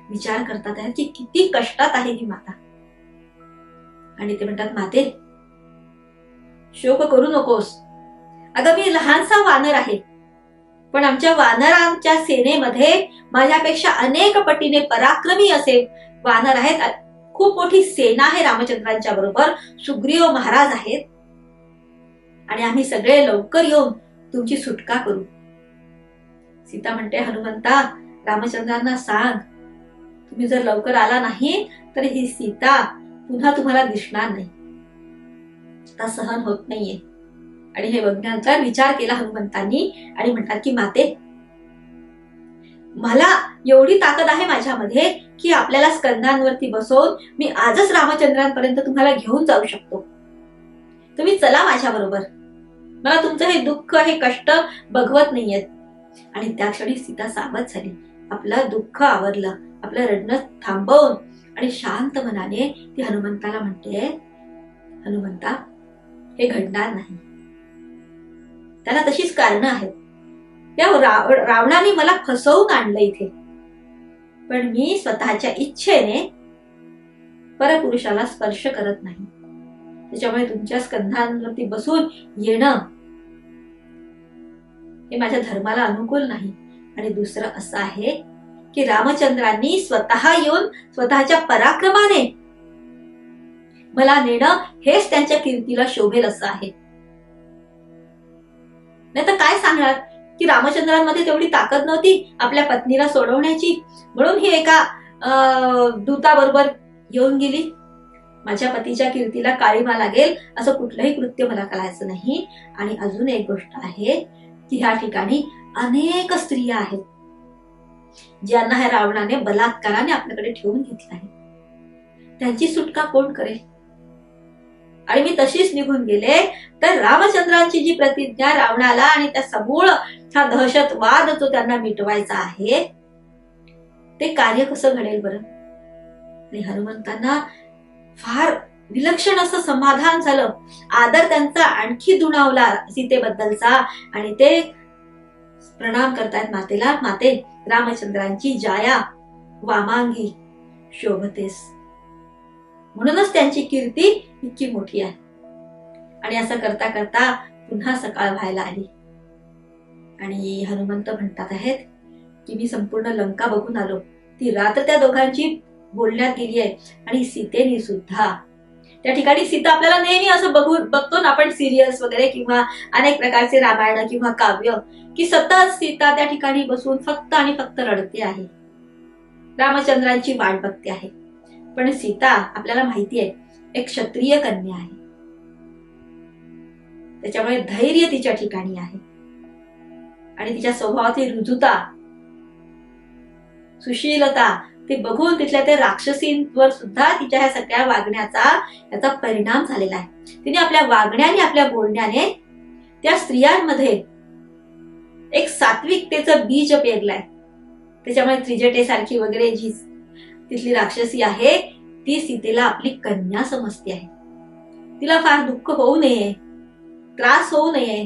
[SPEAKER 1] विचार करतात की किती कष्टात आहे ही माता. आणि ते म्हणतात माते शोक करू नकोस. अगं मी लहानसा वानर आहे पण आमच्या वानरांच्या सेनेमध्ये माझ्यापेक्षा अनेक पटीने पराक्रमी असे वानर आहेत. खूप मोठी सेना आहे रामचंद्रांच्या बरोबर. सुग्रीव महाराज आहेत आणि आम्ही सगळे लवकर येऊन तुमची सुटका करू. सीता म्हणते हनुमंता रामचंद्रांना सांग तुम्ही जर लवकर आला नाही तर ही सीता पुन्हा तुम्हाला दिसणार नाही. आता सहन होत नाहीये. आणि हे बघण्याचा विचार केला हनुमंतांनी आणि म्हणतात की माते, मला एवढी ताकद आहे माझ्यामध्ये की आपल्याला स्कंधांवरती बसवून मी आजच रामचंद्रांपर्यंत तुम्हाला घेऊन जाऊ शकतो. तुम्ही चला माझ्या बरोबर. मला तुमचं हे दुःख, हे कष्ट बघवत नाहीयेत. आणि त्या क्षणी सीता सावध झाली. आपलं दुःख आवरलं, आपलं रडणं थांबवून आणि शांत मनाने ती हनुमंताला म्हणते, हनुमंता, हे घडणार नाही. त्याला तशीच कारणं आहेत. त्या रावणाने मला फसवून आणलं इथे, पण मी स्वतःच्या इच्छेने परपुरुषाला स्पर्श करत नाही. त्याच्यामुळे तुमच्या स्कंधांवरती बसून येणं हे माझ्या धर्माला अनुकूल नाही. आणि दुसरं असं आहे की रामचंद्रांनी स्वतः येऊन स्वतःच्या पराक्रमाने मला नेणं हेच त्यांच्या कीर्तीला शोभेल असं आहे. नाही तर काय सांगणार की रामचंद्रांमध्ये तेवढी ताकद नव्हती आपल्या पत्नीला सोडवण्याची, म्हणून ही एका दूताबरोबर येऊन गेली. माझ्या पतीच्या कीर्तीला काळीमा लागेल असं कुठलंही कृत्य मला करायचं नाही. आणि अजून एक गोष्ट आहे की ह्या ठिकाणी अनेक स्त्रिया आहेत ज्यांना ह्या रावणाने बलात्काराने आपल्याकडे ठेवून घेतलं आहे. त्यांची सुटका कोण करेल? आणि मी तशीच निघून गेले तर रामचंद्रांची जी प्रतिज्ञा रावणाला आणि त्या समूळ हा दहशतवाद जो त्यांना मिटवायचा आहे ते कार्य कसं घडेल बरं? आणि हनुमंतांना फार विलक्षण असं समाधान झालं. आदर त्यांचा आणखी दुणावला सीतेबद्दलचा. आणि ते प्रणाम करतायत मातेला. माते, रामचंद्रांची जाया वामांगी शोभतेस. म्हणूनच त्यांची कीर्ती इतकी मोठी आहे. आणि असं करता करता पुन्हा सकाळ व्हायला आली. आणि हनुमंत म्हणतात आहेत की मी संपूर्ण लंका बघून आलो. ती रात्र त्या दोघांची बोलण्यात गेली आहे. आणि सीतेने सुद्धा त्या ठिकाणी, सीता आपल्याला नेहमी असं बघतो ना आपण सिरियल्स वगैरे किंवा अनेक प्रकारचे रामायण किंवा काव्य, की सतत सीता त्या ठिकाणी बसून फक्त आणि फक्त रडते आहे, रामचंद्रांची वाट बघते आहे. पण सीता आपल्याला माहिती आहे एक क्षत्रिय कन्या आहे. त्याच्यामुळे धैर्य तिच्या ठिकाणी आहे. आणि तिच्या स्वभावातली रुजुता, सुशीलता ते बघून तिथल्या त्या राक्षसींवर सुद्धा तिच्या ह्या सगळ्या वागण्याचा याचा परिणाम झालेला आहे. तिने आपल्या वागण्याने, आपल्या बोलण्याने त्या स्त्रियांमध्ये एक सात्विकतेचं बीज पेरलंय. त्याच्यामुळे त्रिजटेसारखी वगैरे जी तिथली राक्षसी आहे ती सीतेला आपली कन्या समजते आहे. तिला फार दुःख होऊ नये, त्रास होऊ नये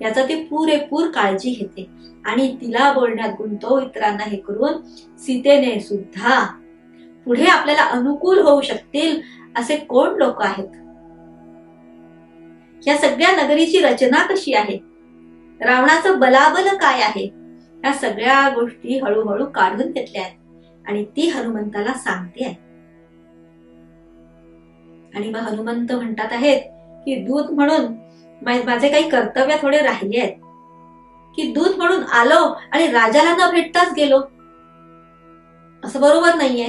[SPEAKER 1] याचा ती पुरेपूर काळजी घेते. आणि तिला बोलण्यात गुंतव, इतरांना हे करून सीतेने सुद्धा पुढे आपल्याला अनुकूल होऊ शकतील असे कोण लोक आहेत, या सगळ्या नगरीची रचना कशी आहे, रावणाचं बलाबल काय आहे, या सगळ्या गोष्टी हळूहळू काढून घेतल्या आहेत. आणि ती हनुमंताला सांगते आहे. आणि मग हनुमंत म्हणतात आहेत की दूत म्हणून माझे काही कर्तव्य थोडे राहिले आहेत, की दूत म्हणून आलो आणि राजाला न भेटताच गेलो, असं बरोबर नाहीये.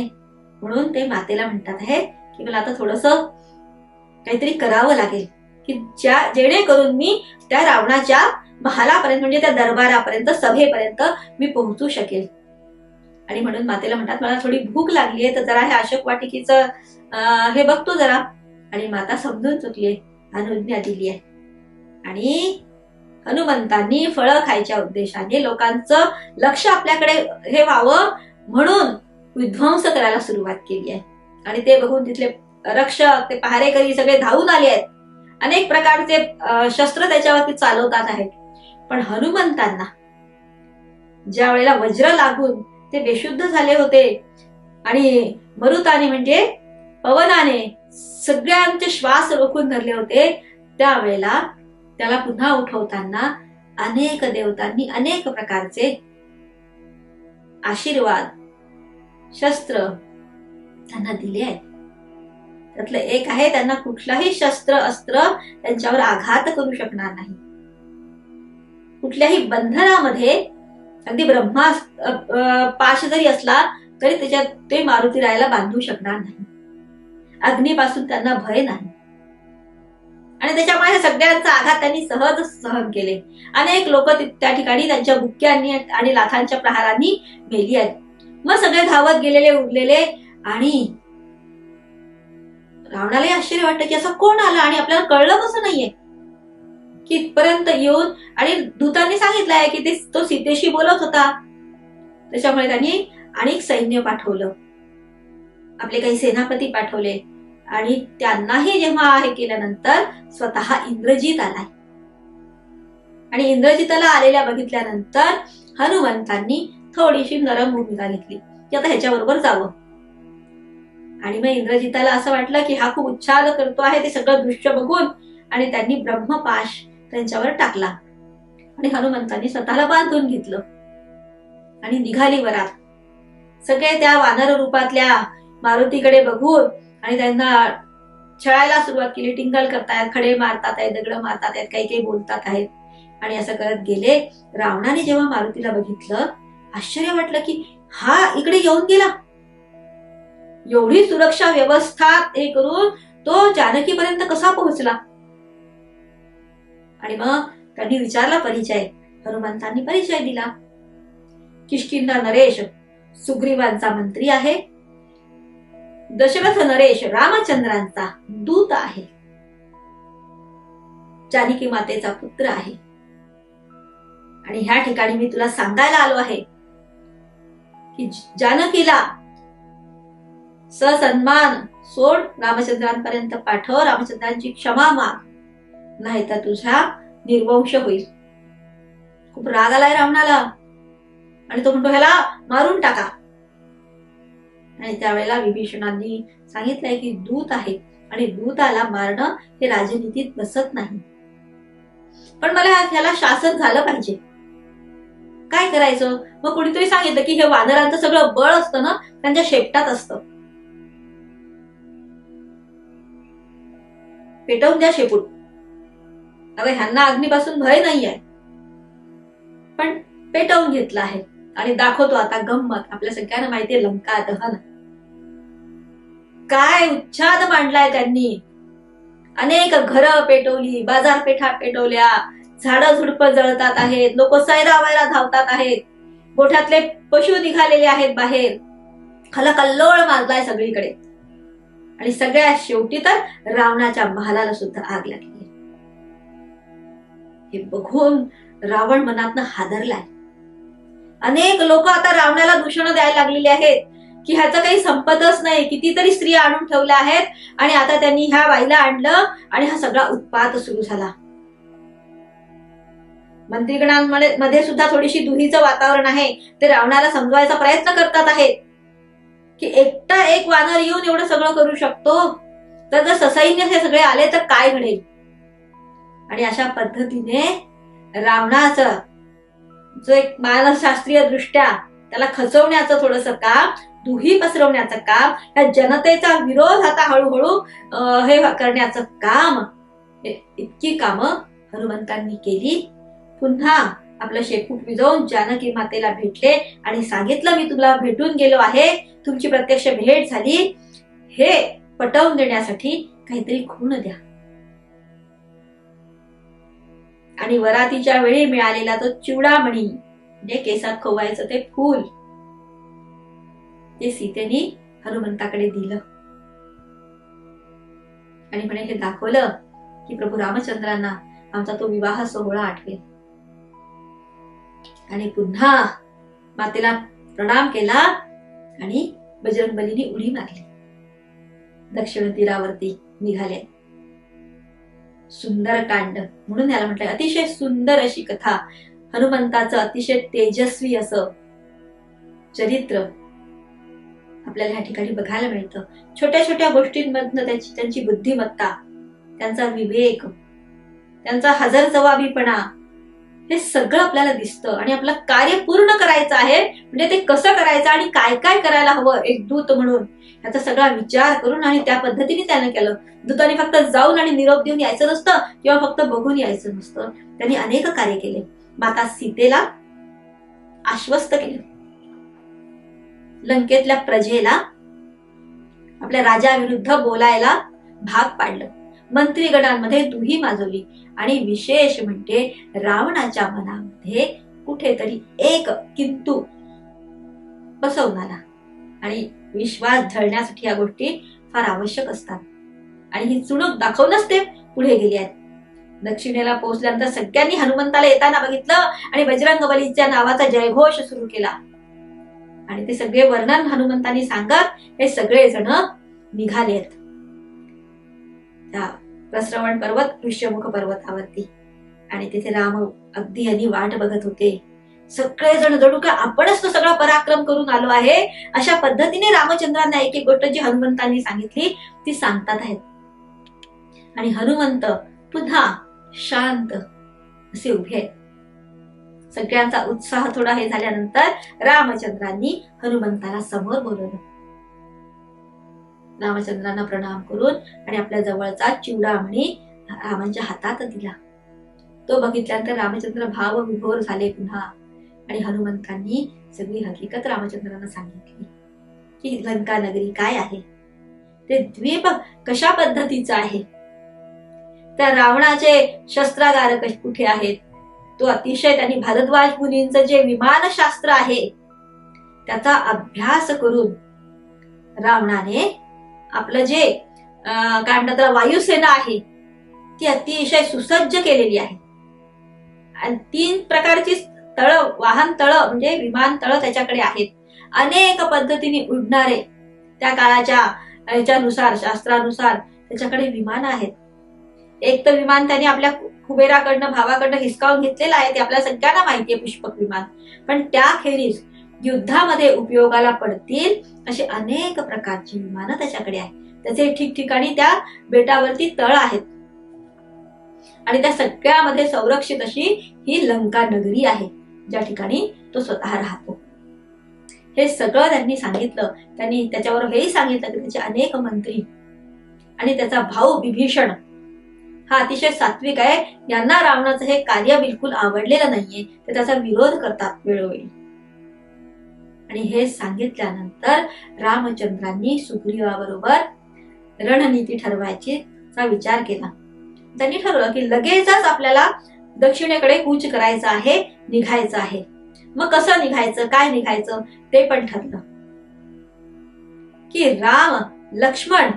[SPEAKER 1] म्हणून ते मातेला म्हणतात आहे की मला आता थोडस काहीतरी करावं लागेल की जेणेकरून मी त्या रावणाच्या महालापर्यंत, म्हणजे त्या दरबारापर्यंत, सभेपर्यंत मी पोहोचू शकेल. आणि म्हणून मातेला म्हणतात मला थोडी भूक लागली आहे तर जरा हे अशोक वाटिकेचं हे बघतो जरा. आणि माता समजून चुकली, अनुज्ञा दिली आहे. आणि हनुमंतांनी फळं खायच्या उद्देशाने लोकांचं लक्ष आपल्याकडे हे व्हावं म्हणून विध्वंस करायला सुरुवात केली आहे. आणि ते बघून तिथले रक्षक, ते पहारेकरी सगळे धावून आले आहेत. अनेक प्रकारचे शस्त्र त्याच्यावरती चालवतात आहेत. पण हनुमंतांना ज्या वेळेला वज्र लागून ते बेशुद्ध झाले होते आणि मरुताने म्हणजे पवनाने सगळ्यांचे श्वास रोखून धरले होते, त्यावेळेला त्याला पुन्हा उठवताना अनेक देवतांनी अनेक प्रकारचे आशीर्वाद, शस्त्र त्यांना दिले आहेत. त्यातलं एक आहे, त्यांना कुठलाही शस्त्र अस्त्र त्यांच्यावर आघात करू शकणार नाही. कुठल्याही बंधनामध्ये अगदी ब्रह्मा पाश जरी असला तरी त्याच्यात ते मारुती रायाला बांधू शकणार नाही. अग्नीपासून त्यांना भय नाही. आणि त्याच्यामुळे हे सगळ्यांचा आघात त्यांनी सहज सहन केले. अनेक लोक त्या ठिकाणी त्यांच्या बुक्क्यांनी आणि लाथांच्या प्रहारांनी मेली आहेत. मग सगळे धावत गेलेले उरलेले, आणि रावणालाही आश्चर्य वाटतं की असं कोण आलं आणि आपल्याला कळलं कसं नाहीये. की इथपर्यंत येऊन, आणि दूतांनी सांगितलंय की तो सीतेशी बोलत होता. त्याच्यामुळे त्यांनी अनेक सैन्य पाठवलं, आपले काही सेनापती पाठवले, आणि त्यांनाही जेव्हा हे केल्यानंतर स्वतः इंद्रजित आलाय. आणि इंद्रजिताला आलेल्या बघितल्यानंतर हनुमंतांनी थोडीशी नरम भूमिका घेतली की आता ह्याच्याबरोबर जावं. आणि मग इंद्रजिताला असं वाटलं की हा खूप उच्छाद करतो आहे ते सगळं दृश्य बघून, आणि त्यांनी ब्रह्मपाश त्यांच्यावर टाकला. आणि हनुमंतांनी स्वतःला बांधून घेतलं आणि निघाली वरात. सगळे त्या वानर रूपातल्या मारुतीकडे बघून आणि त्यांना छळायला सुरुवात केली. टिंगल करतायत, खडे मारतात आहेत, दगड मारतात आहेत, काही काही बोलतात आहेत, आणि असं करत गेले. रावणाने जेव्हा मारुतीला बघितलं, आश्चर्य वाटलं की हा इकडे येऊन गेला. एवढी सुरक्षा व्यवस्था हे करून तो जानकीपर्यंत कसा पोहोचला. आणि मग त्यांनी विचारला परिचय. हनुमंतांनी परिचय दिला. किष्किंधा नरेश सुग्रीवांचा मंत्री आहे. दशरथ नरेश रामचंद्रांचा दूत आहे. जानकी मातेचा पुत्र आहे. आणि ह्या ठिकाणी मी तुला सांगायला आलो आहे की जानकीला सन्मान सोड, रामचंद्रांपर्यंत पाठव, रामचंद्रांची क्षमा माग, नाहीतर तुझा निर्वंश होईल. खूप राग आलाय रावणाला, आणि तो म्हणतो ह्याला मारून टाका. आणि त्यावेळेला विभीषणांनी सांगितलंय की दूत आहे, आणि दूताला मारणं हे राजनीतीत बसत नाही. पण मला ह्याला शासन झालं पाहिजे. काय करायचं? मग कोणीतरी सांगितलं की हे वानरांचं सगळं बळ असतं ना, त्यांच्या शेपटात असतं. पेटवून द्या शेपूट. अगं ह्यांना अग्नीपासून भय नाहीये, पण पेटवून घेतला आहे. आणि दाखवतो आता गंमत. आपल्या सगळ्यांना माहितीये लंका दहन. काय उच्छाद मांडलाय त्यांनी. अनेक घरं पेटवली, बाजारपेठा पेटवल्या, झाडं झुडपं जळतात आहेत, लोक सैरावायला धावतात आहेत, गोठ्यातले पशु निघालेले आहेत बाहेर. खलकल्लोळ माजलाय सगळीकडे. आणि सगळ्यात शेवटी तर रावणाच्या महालाला सुद्धा आग लागली. हे बघून रावण मनातनं हादरलाय. अनेक लोक आता रावणाला दूषण द्यायला लागलेले आहेत की ह्याचं काही संपतच नाही, कितीतरी स्त्रिया आणून ठेवल्या आहेत, आणि आता त्यांनी ह्या बाईला आणलं आणि हा सगळा उत्पात सुरू झाला. मंत्रीगणांमध्ये सुद्धा थोडीशी दुहीचं वातावरण आहे. ते रावणाला समजवायचा प्रयत्न करतात आहेत की एकटा एक वानर येऊन एवढं सगळं करू शकतो, तर जर ससैन्य हे सगळे आले तर काय घडेल. आणि अशा पद्धतीने रावणाचं जो एक मानसशास्त्रीय दृष्ट्या त्याला खचवण्याचं थोडस काम, दुही पसरवण्याचं काम, या जनतेचा विरोध आता हळूहळू हे करण्याचं काम, इतकी कामं हनुमंतांनी केली. पुन्हा आपलं शेपूट विझवून जानकी मातेला भेटले आणि सांगितलं मी तुला भेटून गेलो आहे, तुमची प्रत्यक्ष भेट झाली, हे पटवून देण्यासाठी काहीतरी खूण द्या. आणि वरातीच्या वेळी मिळालेला तो चिवडामणी, म्हणजे केसात खोवायचं ते फूल, ते सीतेने हनुमंताकडे दिलं. आणि म्हणे हे दाखवलं की प्रभू रामचंद्रांना आमचा तो विवाह सोहळा आठवेल. आणि पुन्हा मातेला प्रणाम केला आणि बजरंगबलीने उडी मारली. दक्षिण तीरावरती निघाले. सुंदर कांड म्हणून याला म्हटलंय. अतिशय सुंदर अशी कथा, हनुमंताचं अतिशय तेजस्वी असं चरित्र आपल्याला ह्या ठिकाणी बघायला मिळतं. छोट्या छोट्या गोष्टींमधनं त्यांची बुद्धिमत्ता, त्यांचा विवेक, त्यांचा हजरजबाबीपणा, हे सगळं आपल्याला दिसतं. आणि आपलं कार्य पूर्ण करायचं आहे म्हणजे ते कसं करायचं आणि काय काय करायला हवं एक दूत म्हणून, याचा सगळा विचार करून आणि त्या पद्धतीने त्यानं केलं. दूताने फक्त जाऊन आणि निरोप देऊन यायचं नसतं किंवा फक्त बघून यायचं नसतं. त्यांनी अनेक कार्य केले. माता सीतेला आश्वस्त केलं, लंकेतल्या प्रजेला आपल्या राजाविरुद्ध बोलायला भाग पाडलं. मंत्रीगणांमध्ये दुही माजवली आणि विशेष म्हणजे रावणाच्या मनामध्ये कुठेतरी एक किंतु बसवून आला. आणि विश्वास ढळण्यासाठी या गोष्टी फार आवश्यक असतात आणि ही चुणूक दाखवूनच ते पुढे गेले आहेत. दक्षिणेला पोहोचल्यानंतर सगळ्यांनी हनुमंताला येताना बघितलं आणि बजरंगबलीच्या नावाचा जयघोष सुरू केला. आणि ते सगळे वर्णन हनुमंतांनी सांगत हे सगळे जण निघालेत त्या प्रस्रवण पर्वत ऋष्यमुख पर्वतावरती. आणि तिथे राम अगदी यांनी वाट बघत होते. सगळेजण जणू का आपणच तो सगळा पराक्रम करून आलो आहे अशा पद्धतीने रामचंद्रांना एक एक गोष्ट जी हनुमंतांनी सांगितली ती सांगतात आहेत. आणि हनुमंत पुन्हा शांत असे उभे आहेत. सगळ्यांचा उत्साह थोडा हे झाल्यानंतर रामचंद्रांनी हनुमंताला समोर बोलवलं. रामचंद्रांना प्रणाम करून आणि आपल्या जवळचा चिवडामणी रामांच्या हातात दिला. तो बघितल्यानंतर रामचंद्र भाव विभोर झाले पुन्हा. आणि हनुमंतांनी सगळी हकीकत रामचंद्रांना सांगितली की लंका नगरी काय आहे, ते द्वीप कशा पद्धतीचं आहे, त्या रावणाचे शस्त्रागार कुठे आहेत, तो अतिशय त्यांनी भारद्वाज मुनींचं जे विमानशास्त्र आहे त्याचा अभ्यास करून रावणाने आपलं जे काय म्हणतात वायुसेना आहे ती अतिशय सुसज्ज केलेली आहे. आणि 3 प्रकारची तळ वाहन तळ म्हणजे विमान तळ त्याच्याकडे आहेत. अनेक पद्धतीने उडणारे त्या काळाच्या याच्यानुसार शास्त्रानुसार त्याच्याकडे विमान आहेत. एक तर विमान त्यांनी आपल्या कुबेराकडनं भावाकडनं हिसकावून घेतलेलं आहे, ते आपल्या सगळ्यांना माहिती आहे, पुष्पक विमान. पण त्याखेरीज युद्धामध्ये उपयोगाला पडतील अशी अनेक प्रकारची विमानं त्याच्याकडे आहेत. त्याचे ठिकठिकाणी त्या बेटावरती तळ आहेत. आणि त्या सगळ्यामध्ये संरक्षित अशी ही लंका नगरी आहे ज्या ठिकाणी तो स्वतः राहतो. हे सगळं त्यांनी सांगितलं. त्यांनी त्याच्यावर हेही सांगितलं की त्याचे अनेक मंत्री आणि त्याचा भाऊ विभीषण हा अतिशय सात्विक आहे, यांना रावणाचं हे कार्य बिलकुल आवडलेलं नाहीये, ते त्याचा विरोध करतात वेळोवेळी. आणि हे सांगितल्यानंतर रामचंद्रांनी सुग्रीवाबरोबर रणनीती ठरवायचा विचार केला. त्यांनी ठरवलं की लगेचच आपल्याला दक्षिणेकडे कूच करायचं आहे, निघायचं आहे. मग कसं निघायचं, काय निघायचं ते पण ठरलं. की राम लक्ष्मण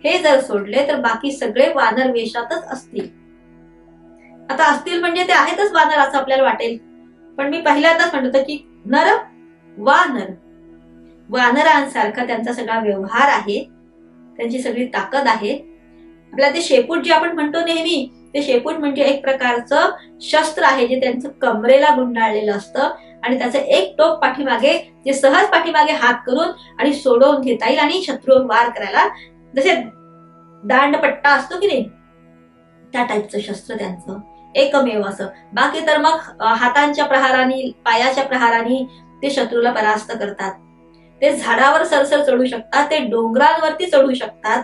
[SPEAKER 1] हे जर सोडले तर बाकी सगळे वानर वेशातच असतील. आता असतील म्हणजे ते आहेतच वानर असं आपल्याला वाटेल, पण मी पहिल्यांदाच म्हणत होतो की नर वानर, वानरांसारखा त्यांचा सगळा व्यवहार आहे, त्यांची सगळी ताकद आहे. आपल्याला ते शेपूट जे आपण म्हणतो नेहमी, ते शेपूट म्हणजे एक प्रकारचं शस्त्र आहे जे त्यांचं कमरेला गुंडाळलेलं असतं आणि त्याचं एक टोक पाठीमागे जे सहज पाठीमागे हात करून आणि सोडवून घेता येईल आणि शत्रूवर वार करायला जसे दांडपट्टा असतो की नाही त्या टाईपचं शस्त्र त्यांचं एकमेव असं. बाकी तर मग हातांच्या प्रहाराने पायाच्या प्रहाराने ते शत्रूला परास्त करतात. ते झाडावर सरसर चढू शकतात, ते डोंगरांवरती चढू शकतात.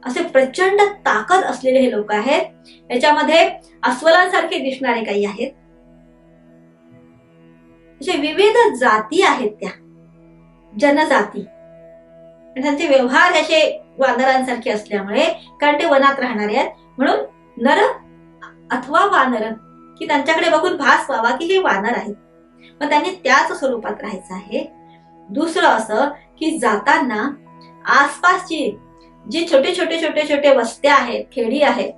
[SPEAKER 1] असे प्रचंड ताकद असलेले हे लोक आहेत. याच्यामध्ये अस्वलांसारखे दिसणारे काही आहेत. असे विविध जाती आहेत त्या जनजाती. त्यांचे व्यवहार असे वानरांसारखे असल्यामुळे, कारण ते वनात राहणारे आहेत म्हणून नर अथवा वानर की त्यांच्याकडे बघून भास व्हावा की हे वानर आहेत. मग त्यांनी त्याच स्वरूपात राहायचं आहे. दुसरं असं की जाताना आसपासची जी छोटे छोटे छोटे छोटे वस्त्या आहेत, खेडी आहेत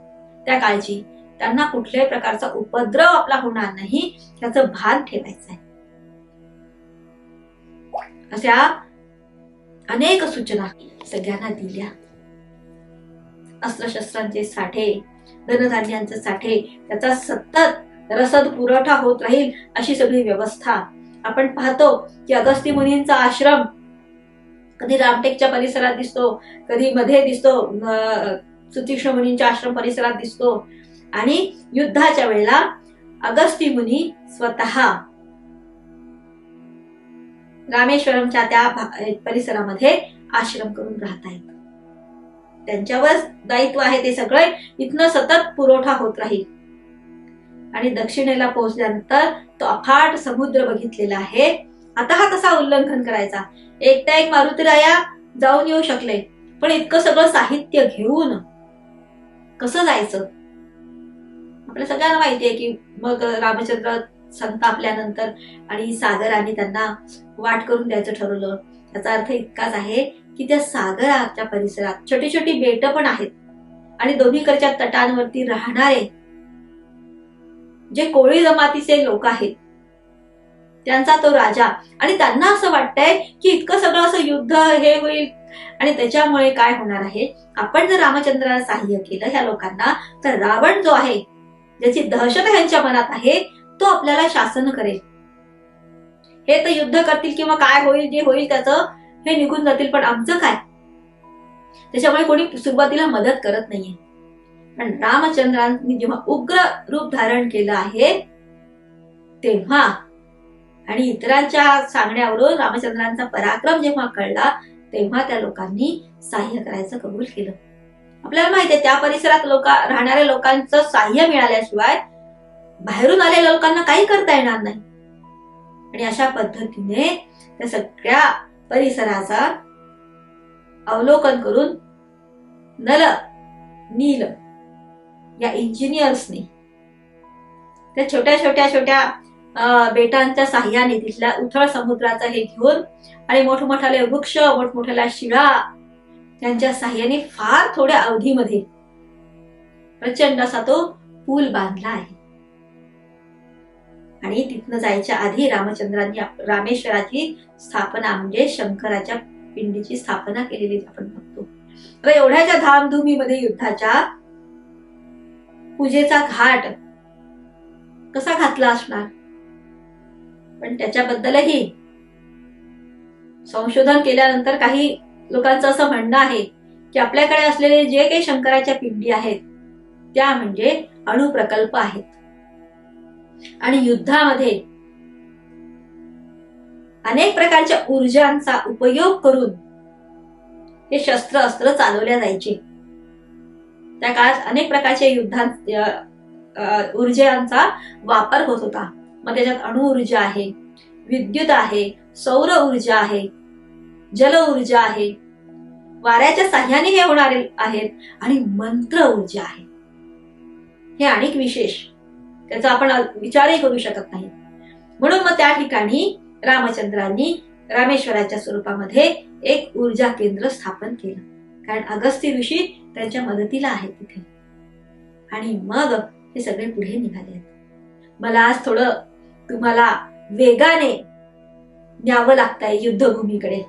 [SPEAKER 1] त्या काळची, त्यांना कुठल्याही प्रकारचा उपद्रव आपला होणार नाही याचं भान ठेवायचं आहे. अशा अनेक सूचना सगळ्यांना दिल्या. अस्त्रशस्त्रांचे साठे, धनधान्यांचे साठे, त्याचा सतत रसद पुरवठा होत राहील अशी सगळी व्यवस्था. आपण पाहतो की अगस्ती मुनींचा आश्रम कधी रामटेकच्या परिसरात दिसतो, कधी मध्ये दिसतो सुतीक्ष्ण मुनींच्या आश्रम परिसरात दिसतो. आणि युद्धाच्या वेळेला अगस्ती मुनी स्वतः रामेश्वरमच्या त्या परिसरामध्ये आश्रम करून राहत आहेत. त्यांच्यावर दायित्व आहे ते सगळे इथनं सतत पुरवठा होत राहील. आणि दक्षिणेला पोहोचल्यानंतर तो अफाट समुद्र बघितलेला आहे आता हा कसा उल्लंघन करायचा? एकटा एक मारुतीराया जाऊन येऊ शकले, पण इतकं सगळं साहित्य घेऊन कसं जायचं? आपल्या सगळ्यांना माहितीये की मग रामचंद्र संतापल्यानंतर आणि सागराने त्यांना वाट करून द्यायचं ठरवलं. याचा अर्थ इतकाच आहे की त्या सागराच्या परिसरात छोटी छोटी बेट पण आहेत आणि दोन्हीकडच्या तटांवरती राहणारे जे कोळी जमातीचे लोक आहेत त्यांचा तो राजा, आणि त्यांना असं वाटतंय की इतकं सगळं असं युद्ध हे होईल आणि त्याच्यामुळे काय होणार आहे, आपण जर रामचंद्राला सहाय्य केलं ह्या लोकांना, तर रावण जो आहे, ज्याची दहशत ह्यांच्या मनात आहे, तो आपल्याला शासन करेल. हे तर युद्ध करतील किंवा काय होईल, जे होईल त्याचं हे निघून जातील, पण आमचं काय? त्याच्यामुळे कोणी सुरुवातीला मदत करत नाहीये. पण रामचंद्रांनी जेव्हा उग्र रूप धारण केलं आहे तेव्हा आणि इतरांच्या सांगण्यावरून रामचंद्रांचा पराक्रम जेव्हा कळला तेव्हा त्या लोकांनी सहाय्य करायचं कबूल केलं. आपल्याला माहिती आहे त्या परिसरात राहणाऱ्या लोकांचं सहाय्य मिळाल्याशिवाय बाहेरून आलेल्या लोकांना काही करता येणार नाही. आणि अशा पद्धतीने त्या सगळ्या परिसराचा अवलोकन करून नल नील या इंजिनियर्सनी त्या छोट्या छोट्या छोट्या बेटांच्या साह्याने तिथल्या उथळ समुद्राचं हे घेऊन आणि मोठमोठाले वृक्ष, मोठमोठ्याल्या शिळा यांच्या साह्याने फार थोड्या अवधीमध्ये प्रचंड असा तो पूल बांधला आहे. आणि तिथनं जायच्या आधी रामचंद्रांनी रामेश्वराची स्थापना म्हणजे शंकराच्या पिंडीची स्थापना केलेली आपण बघतो. तर एवढ्याच्या धामधुमीमध्ये युद्धाच्या पूजेचा घाट कसा घातला असणार, पण त्याच्याबद्दलही संशोधन केल्यानंतर काही लोकांचं असं म्हणणं आहे की आपल्याकडे असलेले जे काही शंकराच्या पिंडी आहेत त्या म्हणजे अणुप्रकल्प आहेत आणि युद्धामध्ये अनेक प्रकारच्या ऊर्जांचा उपयोग करून हे शस्त्र अस्त्र चालवल्या जायचे. त्या काळात अनेक प्रकारच्या ऊर्जांचा वापर होत होता. मग त्याच्यात अणुऊर्जा आहे, विद्युत आहे, सौर ऊर्जा आहे, जल ऊर्जा आहे, वाऱ्याच्या साह्याने हे होणारे आहेत आणि मंत्र ऊर्जा आहे. हे अनेक विशेष, त्याचा आपण विचारही करू शकत नाही. म्हणून मग त्या ठिकाणी रामचंद्रांनी रामेश्वराच्या स्वरूपामध्ये एक ऊर्जा केंद्र स्थापन केलं, कारण अगस्त्य ऋषी त्यांच्या मदतीला आहे तिथे. आणि मग हे सगळे पुढे निघाले. मला आज थोडं तुम्हाला वेगाने न्यावं लागतंय युद्धभूमीकडे.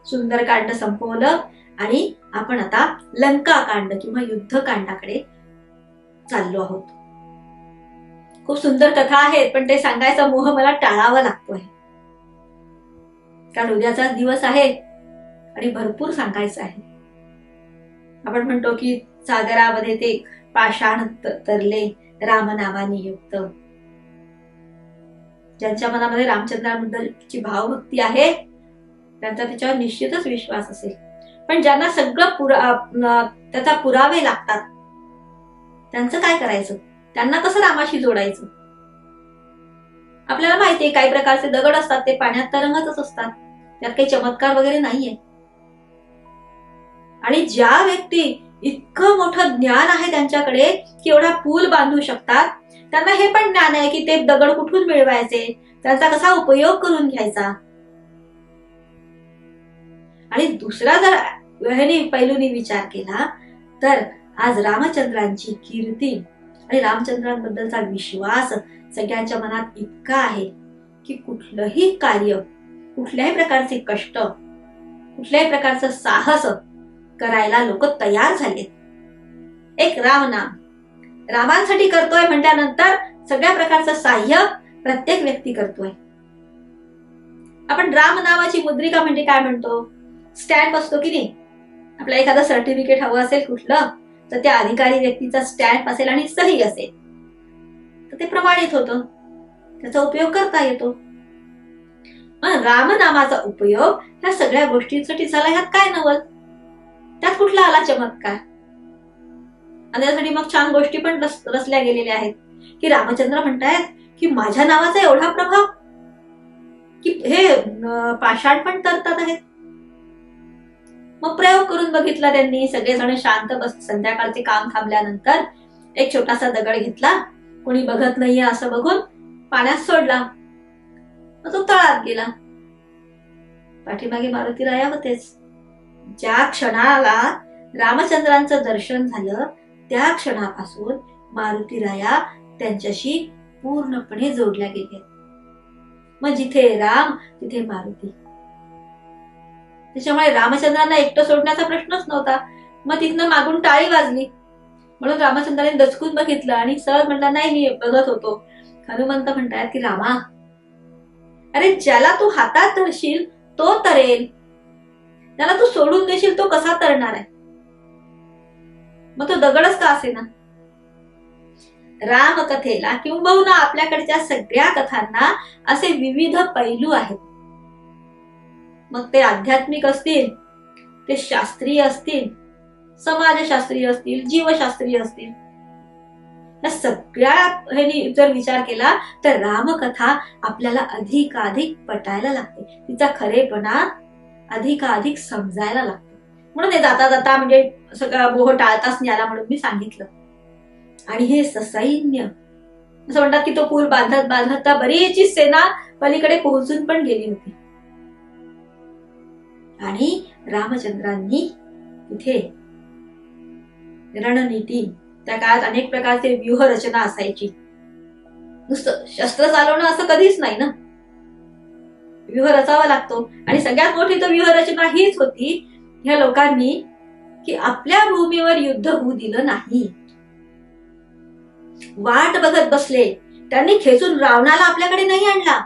[SPEAKER 1] सुंदरकांड संपवलं आणि आपण आता लंकाकांड किंवा युद्धकांडाकडे चाललो आहोत. खूप सुंदर कथा आहेत, पण ते सांगायचा मोह मला टाळावा लागतोय, कारण उद्याचा दिवस आहे आणि भरपूर सांगायचं आहे. आपण म्हणतो की सागरामध्ये ते पाषाण तरले रामनामाने युक्त. ज्यांच्या मनामध्ये रामचंद्राबद्दलची भावभक्ती आहे त्यांचा त्याच्यावर निश्चितच विश्वास असेल, पण ज्यांना सगळं त्याचा पुरावे लागतात त्यांचं काय करायचं? त्यांना कसं रामाशी जोडायचं? आपल्याला माहितीये काही प्रकारचे दगड असतात ते पाण्यात तरंगतच असतात, त्यात काही चमत्कार वगैरे नाहीये. आणि ज्या व्यक्ती इतकं मोठं ज्ञान आहे त्यांच्याकडे की एवढा पूल बांधू शकतात, त्यांना हे पण ज्ञान आहे की ते दगड कुठून मिळवायचे, त्यांचा कसा उपयोग करून घ्यायचा. आणि दुसरा जर पैलूनी विचार केला तर आज रामचंद्रांची कीर्ती आणि रामचंद्रांबद्दलचा विश्वास सगळ्यांच्या मनात इतका आहे की कुठलंही कार्य, कुठल्याही प्रकारचे कष्ट, कुठल्याही प्रकारचं साहस करायला लोक तयार झालेत. एक रामनाम रामांसाठी करतोय म्हटल्यानंतर सगळ्या प्रकारचं साह्य प्रत्येक व्यक्ती करतोय. आपण रामनामाची मुद्रिका म्हणजे काय म्हणतो, स्टॅम्प असतो की नाही. आपलं एखादं सर्टिफिकेट हवं असेल कुठलं तर त्या अधिकारी व्यक्तीचा स्टॅम्प असेल आणि सही असेल तर ते प्रमाणित होतं, त्याचा उपयोग करता येतो. रामनामाचा उपयोग ह्या सगळ्या गोष्टींसाठी झाला. ह्यात काय नवल, त्यात कुठला आला चमत्कार? आणि त्यासाठी मग छान गोष्टी पण रचल्या गेलेल्या आहेत की रामचंद्र म्हणतायत की माझ्या नावाचा एवढा प्रभाव, की हे पाषाण पण तरतात आहेत. मग प्रयोग करून बघितला त्यांनी. सगळेजण शांत बस. संध्याकाळचे काम थांबल्यानंतर एक छोटासा दगड घेतला, कोणी बघत नाहीये असं बघून पाण्यात सोडला. मग तो तळात गेला. पाठीमागे मारुती राया होतेच. ज्या क्षणाला रामचंद्रांचं दर्शन झालं त्या क्षणापासून मारुती राया त्यांच्याशी पूर्णपणे जोडल्या गेले. मग जिथे राम तिथे मारुती. त्याच्यामुळे रामचंद्रांना एकटं सोडण्याचा प्रश्नच नव्हता. मग तिथनं मागून टाळी वाजली म्हणून रामचंद्रांनी दचकून बघितलं आणि सहज म्हटलं, नाही मी बघत होतो. हनुमंत म्हणतात की रामा, अरे ज्याला तू हातात धरशील तो तरेल, त्याला तू सोडून देशील तो कसा तरणार आहे? मग तो दगडच का असेना. रामकथेला किंबहुना आपल्याकडच्या सगळ्या कथांना असे विविध पैलू आहेत. मग ते आध्यात्मिक असतील, ते शास्त्रीय असतील, समाजशास्त्रीय असतील, जीवशास्त्रीय असतील. या सगळ्या ह्यानी जर विचार केला तर रामकथा आपल्याला अधिकाधिक पटायला लागते. तिचा खरेपणा अधिकाधिक समजायला लागतो. म्हणून हे जाता जाता म्हणजे सगळा मोह टाळताच नाही आला म्हणून मी सांगितलं. आणि हे ससैन्य असं म्हणतात की तो पूल बांधत बांधत बरीचशी सेना पलीकडे पोहोचून पण गेली होती. आणि रामचंद्रांनी तिथे रणनीती, त्या काळात अनेक प्रकारचे व्यूह रचना असायची. नुसतं शस्त्र चालवणं असं कधीच नाही ना, व्यूह रचावा लागतो. आणि सगळ्यात मोठी तर व्यूह रचना हीच होती ह्या लोकांनी की आपल्या भूमीवर युद्ध होऊ दिलं नाही. वाट बघत बसले. त्यांनी खेचून रावणाला आपल्याकडे नाही आणला.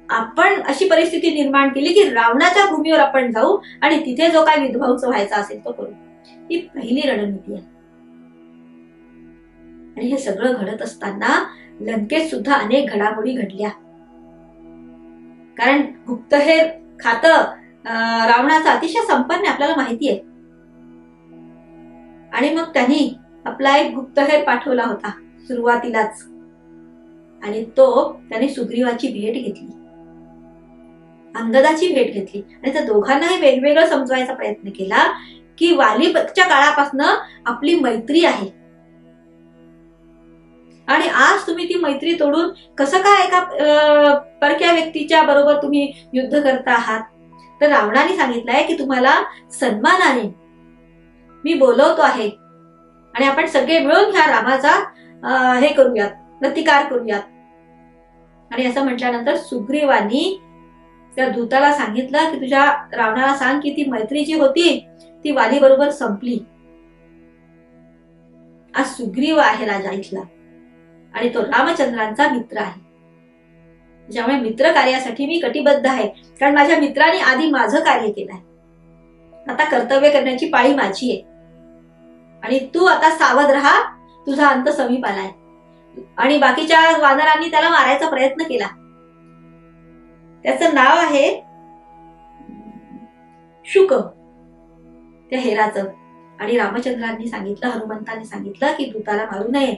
[SPEAKER 1] आपण अशी परिस्थिती निर्माण केली की रावणाच्या भूमीवर आपण जाऊ आणि तिथे जो काय विध्वंस व्हायचा असेल तो करू. ही पहिली रणनीती आहे. आणि हे सगळं घडत असताना लंकेत सुद्धा अनेक घडामोडी घडल्या. कारण गुप्तहेर खातं रावणाचं अतिशय संपन्न आपल्याला माहिती आहे. आणि मग त्यांनी आपला एक गुप्तहेर पाठवला होता सुरुवातीलाच. आणि तो त्याने सुग्रीवाची भेट घेतली, अंगदाची भेट घेतली. आणि त्या दोघांनाही वेगवेगळं समजवायचा प्रयत्न केला की वालीच्या काळापासून आपली मैत्री आहे आणि आज तुम्ही ती मैत्री तोडून कसं काय एका परक्या व्यक्तीच्या बरोबर तुम्ही युद्ध करता आहात. तर रावणाने सांगितलंय की तुम्हाला सन्मानाने मी बोलवतो आहे आणि आपण सगळे मिळून ह्या रामाचा हे करूयात, प्रतिकार करूयात. आणि असं म्हटल्यानंतर सुग्रीवानी त्या दूताला सांगितलं की तुझ्या रावणाला सांग की ती मैत्री जी होती ती वाली बरोबर संपली. आज सुग्रीव आहे राजा इथला आणि तो रामचंद्रांचा मित्र आहे. त्याच्यामुळे मित्र कार्यासाठी मी कटिबद्ध आहे. कारण माझ्या मित्राने आधी माझं कार्य केलंय. आता कर्तव्य करण्याची पाळी माझी आहे. आणि तू आता सावध राहा, तुझा अंत समीप आलाय. आणि बाकीच्या वानरांनी त्याला मारायचा प्रयत्न केला. त्याचं नाव आहे शुक, त्या हेराचं. आणि रामचंद्रांनी सांगितलं, हनुमंतांनी सांगितलं की दूताला मारू नये.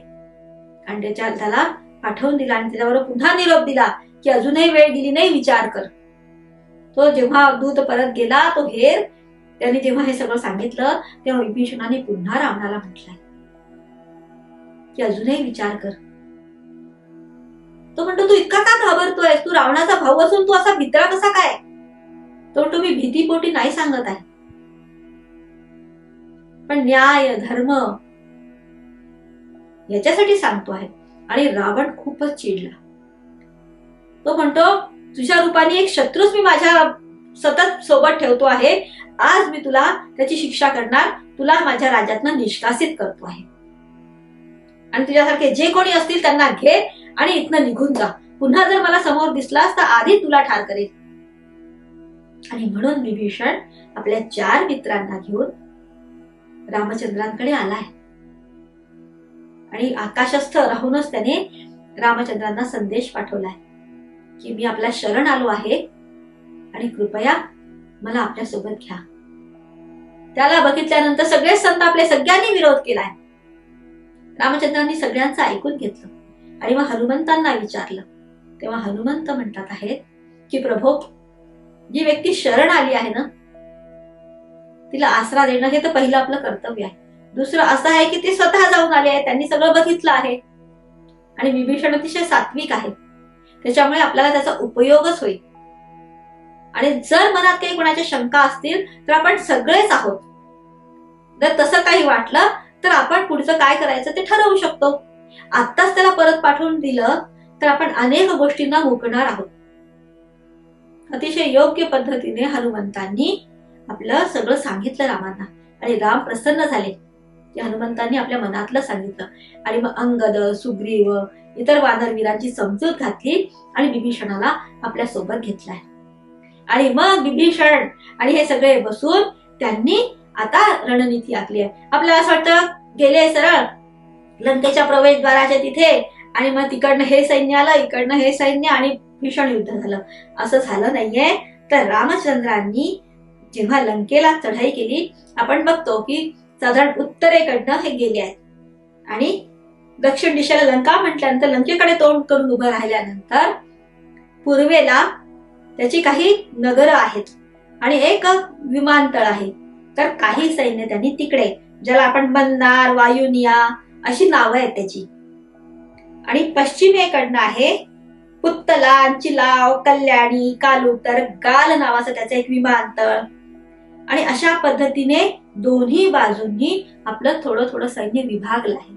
[SPEAKER 1] आणि त्याला पाठवून दिला आणि त्याच्याबरोबर पुन्हा निरोप दिला की अजूनही वेळ गेली नाही, विचार कर. तो जेव्हा दूत परत गेला, तो हेर त्याने जेव्हा हे सगळं सांगितलं तेव्हा विभीषणाने पुन्हा रावणाला म्हटलंय की अजूनही विचार कर. तो म्हणतो तू इतका का घाबरतोय? तू रावणाचा भाऊ असून तू असा भित्रा कसा काय? तो म्हणतो मी भीतीपोटी नाही सांगत आहे, पण न्याय धर्म याच्यासाठी सांगतो आहे. आणि रावण खूपच चिडला. तो म्हणतो तुझ्या रूपाने एक शत्रूच मी माझ्या सतत सोबत ठेवतो आहे. आज मी तुला त्याची शिक्षा करणार, तुला माझ्या राज्यातनं निष्कासित करतो आहे. आणि तुझ्यासारखे जे कोणी असतील त्यांना घे आणि इथनं निघून जा. पुन्हा जर मला समोर दिसलास तर आधी तुला ठार करेल. आणि म्हणून विभीषण आपल्या 4 मित्रांना घेऊन रामचंद्रांकडे आलाय. आणि आकाशस्थ राहूनच त्याने रामचंद्रांना संदेश पाठवलाय की मी आपल्या शरण आलो आहे आणि कृपया मला आपल्या सोबत घ्या. त्याला बघितल्यानंतर सगळे संतापले, सगळ्यांनी विरोध केलाय. रामचंद्रांनी सगळ्यांचं ऐकून घेतलं आणि मग हनुमंतांना विचारलं. तेव्हा हनुमंत म्हणतात आहेत की प्रभो, जी व्यक्ती शरण आली आहे ना, तिला आसरा देणं हे तर पहिलं आपलं कर्तव्य आहे. दुसरं असं आहे की ते स्वतः जाऊन आले आहे, त्यांनी सगळं बघितलं आहे आणि विभीषण अतिशय सात्विक आहे, त्याच्यामुळे आपल्याला त्याचा उपयोगच होईल. आणि जर मनात काही कोणाच्या शंका असतील तर आपण सगळेच आहोत. जर तसं काही वाटलं तर आपण पुढचं काय करायचं ते ठरवू शकतो. आत्ताच त्याला परत पाठवून दिलं तर आपण अनेक गोष्टींना मुकणार आहोत. अतिशय योग्य पद्धतीने हनुमंतांनी आपलं सगळं सांगितलं रामांना आणि राम प्रसन्न झाले की हनुमंतांनी आपल्या मनातलं सांगितलं. आणि मग अंगद, सुग्रीव, इतर वानरवीरांची समजूत घातली आणि विभीषणाला आपल्या सोबत घेतलाय. आणि मग विभीषण आणि हे सगळे बसून त्यांनी आता रणनीती आखली आहे. आपल्याला असं वाटतं गेले सरळ लंकेच्या प्रवेशद्वाराच्या तिथे आणि मग तिकडनं हे सैन्य आलं, इकडनं हे सैन्य आणि भीषण युद्ध झालं. असं झालं नाहीये. तर रामचंद्रांनी जेव्हा लंकेला चढाई केली, आपण बघतो की साधारण उत्तरेकडनं हे गेले आहेत आणि दक्षिण दिशेला लंका म्हटल्यानंतर लंकेकडे तोंड करून उभं राहिल्यानंतर पूर्वेला त्याची काही नगरं आहेत आणि एक विमानतळ आहे. तर काही सैन्य त्यांनी तिकडे, ज्याला आपण मन्नार, वायुनिया अशी नावं आहेत त्याची. आणि पश्चिमेकडनं आहे पुत्तला, चिलाव, कल्याणी, कालुतर, गाल नावाचं त्याचं एक विमानतळ. आणि अशा पद्धतीने दोन्ही बाजूंनी आपलं थोडं थोडं सैन्य विभागलं आहे.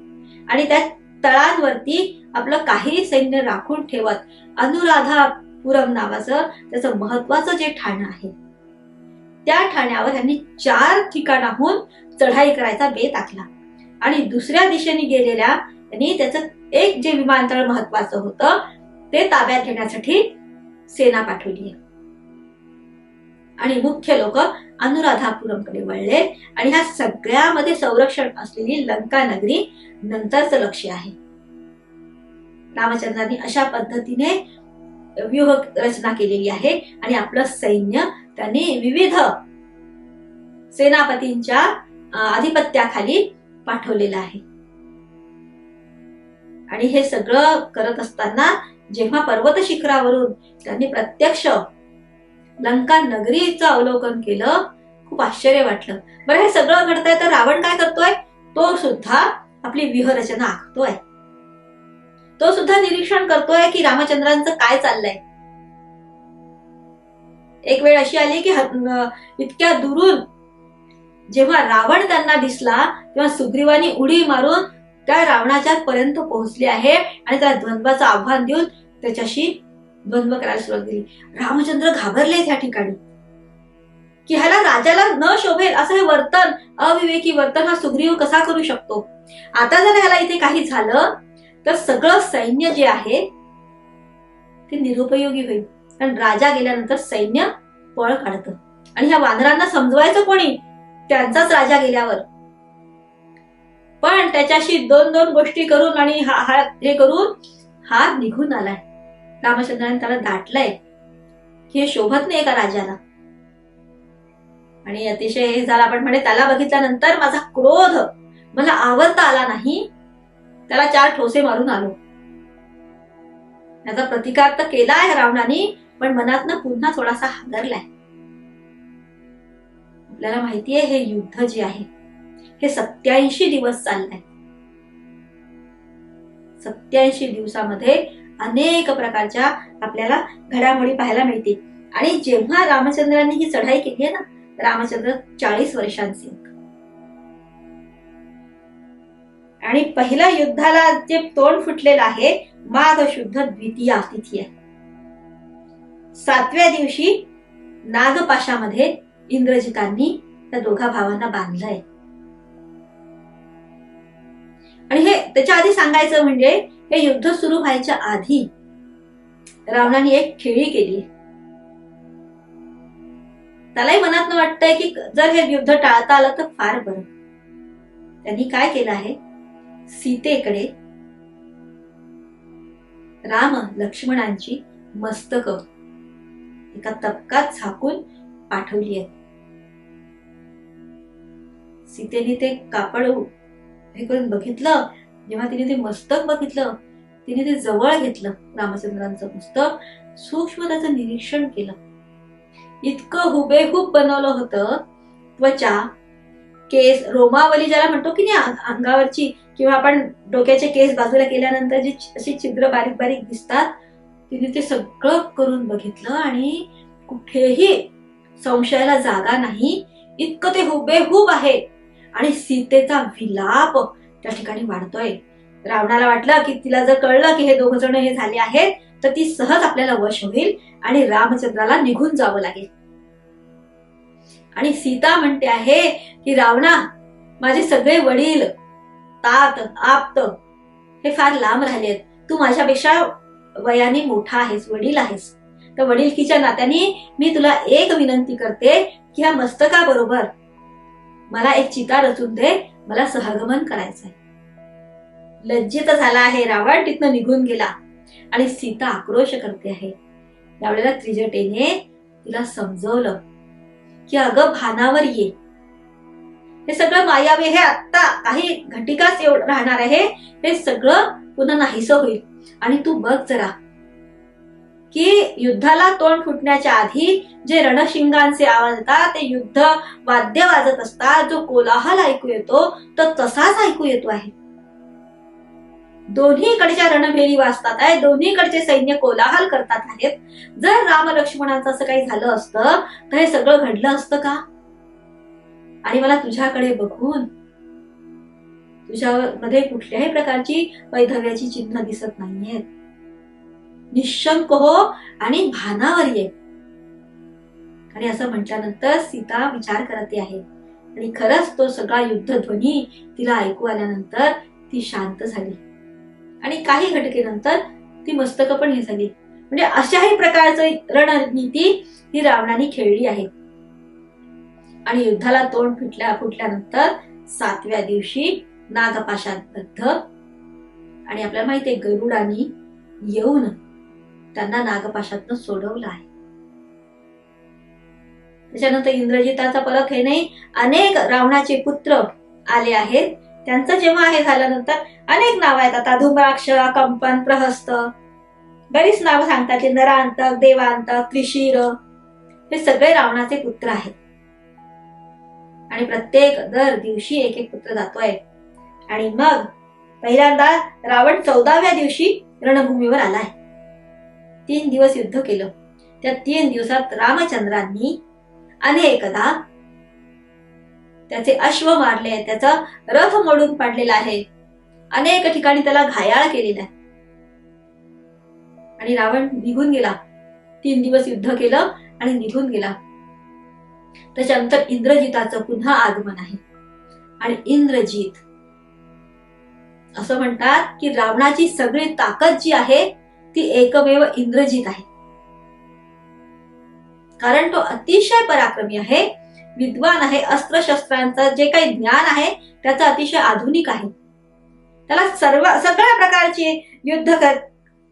[SPEAKER 1] आणि त्या तळांवरती आपलं काही सैन्य राखून ठेवत अनुराधापुरम नावाचं त्याचं महत्वाचं जे ठाणं आहे, त्या ठाण्यावर त्यांनी 4 ठिकाणाहून चढाई करायचा बेत आखला. आणि दुसऱ्या दिशेने गेलेल्या त्यांनी त्याचं एक जे विमानतळ महत्वाचं होतं ते ताब्यात घेण्यासाठी सेना पाठवली. आणि मुख्य लोक अनुराधापुरमकडे वळले आणि ह्या सगळ्यामध्ये संरक्षण असलेली लंका नगरी नंतरचं लक्ष आहे. रामचंद्रांनी अशा पद्धतीने व्यूह रचना केलेली आहे आणि आपलं सैन्य त्यांनी विविध सेनापतींच्या आधिपत्याखाली पाठवलेलं आहे. आणि हे सगळं करत असताना जेव्हा पर्वत शिखरावरून त्यांनी प्रत्यक्ष लंका नगरीचं अवलोकन केलं, खूप आश्चर्य वाटलं. बरं, हे सगळं घडतंय तर रावण काय करतोय? तो सुद्धा आपली व्यूहरचना आखतोय. तो सुद्धा निरीक्षण करतोय की रामचंद्रांचं काय चाललंय. एक वेळ अशी आली की इतक्या दुरून जेव्हा रावण त्यांना दिसला तेव्हा सुग्रीवानी उडी मारून त्या रावणाच्या पर्यंत पोहोचले आहे आणि त्याला द्वंद्वाचं आव्हान देऊन त्याच्याशी द्वंद्व करायला सुरुवात केली. रामचंद्र घाबरले त्या ठिकाणी की ह्याला राजाला न शोभेल असं हे वर्तन, अविवेकी वर्तन हा सुग्रीव कसा करू शकतो. आता जर ह्याला इथे काही झालं तर सगळं सैन्य जे आहे ते निरुपयोगी होईल. कारण राजा गेल्यानंतर सैन्य पळ काढतं आणि ह्या वानरांना समजवायचं कोणी? त्यांचाच राजा गेल्यावर. पण त्याच्याशी दोन गोष्टी करून आणि हे करून हा निघून आलाय. रामचंद्राने त्याला दाटलंय की हे शोभत नाही एका राजाला. आणि अतिशय हे झालं, आपण म्हणे त्याला बघितल्यानंतर माझा क्रोध मला आवरता आला नाही, त्याला 4 ठोसे मारून आलो. याचा प्रतिकार तर केलाय रावणाने, पण मनातनं पुन्हा थोडासा हादरलाय. आपल्याला माहितीये हे युद्ध जे आहे हे 87 दिवस चाललंय. 87 दिवसामध्ये अनेक प्रकारच्या आपल्याला घडामोडी पाहायला मिळतील. आणि जेव्हा रामचंद्रांनी ही चढाई केली आहे ना, रामचंद्र 40 वर्षांचे. आणि पहिल्या युद्धाला जे तोंड फुटलेलं आहे माघ शुद्ध द्वितीया तिथी आहे. 7व्या दिवशी नागपाशामध्ये इंद्रजितांनी त्या दोघा भावांना बांधलंय. आणि हे त्याच्या आधी सांगायचं म्हणजे हे युद्ध सुरू व्हायच्या आधी रावणाने एक खेळी केली. त्यालाही मनात वाटतंय की जर हे युद्ध टाळता आलं तर फार बरं. त्यांनी काय केलं आहे, सीतेकडे राम लक्ष्मणांची मस्तक एका तबकात झाकून पाठवली आहे. सीतेने ते कापड हे करून बघितलं. जेव्हा तिने ते मस्तक बघितलं, तिने ते जवळ घेतलं रामचंद्रांचं मस्तक, सूक्ष्म त्याचं निरीक्षण केलं. इतकं हुबेहूब बनवलं होतं. त्वचा, केस, रोमावली ज्याला म्हणतो की नाही अंगावरची, किंवा आपण डोक्याचे केस बाजूला केल्यानंतर जी अशी छिद्र बारीक बारीक दिसतात, तिने ते सगळं करून बघितलं आणि कुठेही संशयाला जागा नाही. इतकं ते हुबेहूब आहे. आणि सीतेचा विलाप त्या ठिकाणी वाढतोय. रावणाला वाटलं की तिला जर कळलं की हे दोघ जण हे झाले आहेत तर ती सहज आपल्याला वश होईल आणि रामचंद्राला निघून जावं लागेल. आणि सीता म्हणते आहे की रावणा, माझे सगळे वडील, तात, आप्त हे फार लांब राहिलेत. तू माझ्यापेक्षा वयाने मोठा आहेस, वडील आहेस. तर वडीलकीच्या नात्याने मी तुला एक विनंती करते की ह्या मस्तकाबरोबर मला एक चिता रचून दे, मला सहगमन करायचंय. लज्जित झाला आहे रावण, तिथनं निघून गेला. आणि सीता आक्रोश करते आहे. त्यावेळेला त्रिजटेने तिला समजवलं की अगं भानावर ये, हे सगळं मायावी, हे आत्ता काही घटिकाच राहणार आहे, हे सगळं पुन्हा नाहीसं होईल. आणि तू बघ जरा की युद्धाला तोंड फुटण्याच्या आधी जे रणशिंगांचे आवाज येतात, ते युद्ध वाद्य वाजत असतात, जो कोलाहल ऐकू येतो तो तसाच ऐकू येतो आहे. दोन्हीकडच्या रणभेरी वाजतात आहे, दोन्हीकडचे सैन्य कोलाहल करतात आहेत. जर राम लक्ष्मणांचं असं काही झालं असतं तर हे सगळं घडलं असतं का? आणि मला तुझ्याकडे बघून तुझ्यामध्ये कुठल्याही प्रकारची वैधव्याची चिन्ह दिसत नाहीयेत. निशंक हो आणि भानावर ये. आणि असं म्हटल्यानंतर सीता विचार करते आहे. आणि खरंच तो सगळा युद्ध ध्वनी तिला ऐकू आल्यानंतर ती शांत झाली. आणि काही घटकेनंतर ती मस्तक पण हे झाली. म्हणजे अशाही प्रकारचं रणनीती ही रावणाने खेळली आहे. आणि युद्धाला तोंड फुटल्यानंतर 7व्या दिवशी नागपाशाबद्ध, आणि आपल्याला माहितीये गरुडानी येऊन त्यांना नागपाशातनं सोडवलं आहे. त्याच्यानंतर इंद्रजिताचा परत हे नाही, अनेक रावणाचे पुत्र आले आहेत. त्यांचं जेव्हा हे झाल्यानंतर अनेक नाव आहेत. आता धूम्राक्ष, कंपन, प्रहस्त, बरीच नावं सांगतात. नरांतक, देवांतक, त्रिशीर, हे सगळे रावणाचे पुत्र आहेत. आणि प्रत्येक दर दिवशी एक एक पुत्र जातोय. आणि मग पहिल्यांदा रावण 14व्या दिवशी रणभूमीवर आलाय. 3 दिवस युद्ध केलं. त्या 3 दिवसात रामचंद्रांनी अनेकदा त्याचे अश्व मारले, त्याचा रथ मोडून पाडलेला आहे, अनेक ठिकाणी त्याला घायाळ केलेला आहे. आणि रावण निघून गेला. 3 दिवस युद्ध केलं आणि निघून गेला. त्याच्यानंतर इंद्रजिताचं पुन्हा आगमन आहे. आणि इंद्रजित, असं म्हणतात की रावणाची सगळी ताकद जी आहे ती एकमेव इंद्रजित आहे. कारण तो अतिशय पराक्रमी आहे, विद्वान आहे, अस्त्रशस्त्रांचं जे काही ज्ञान आहे त्याचं अतिशय आधुनिक आहे. त्याला सगळ्या प्रकारची युद्ध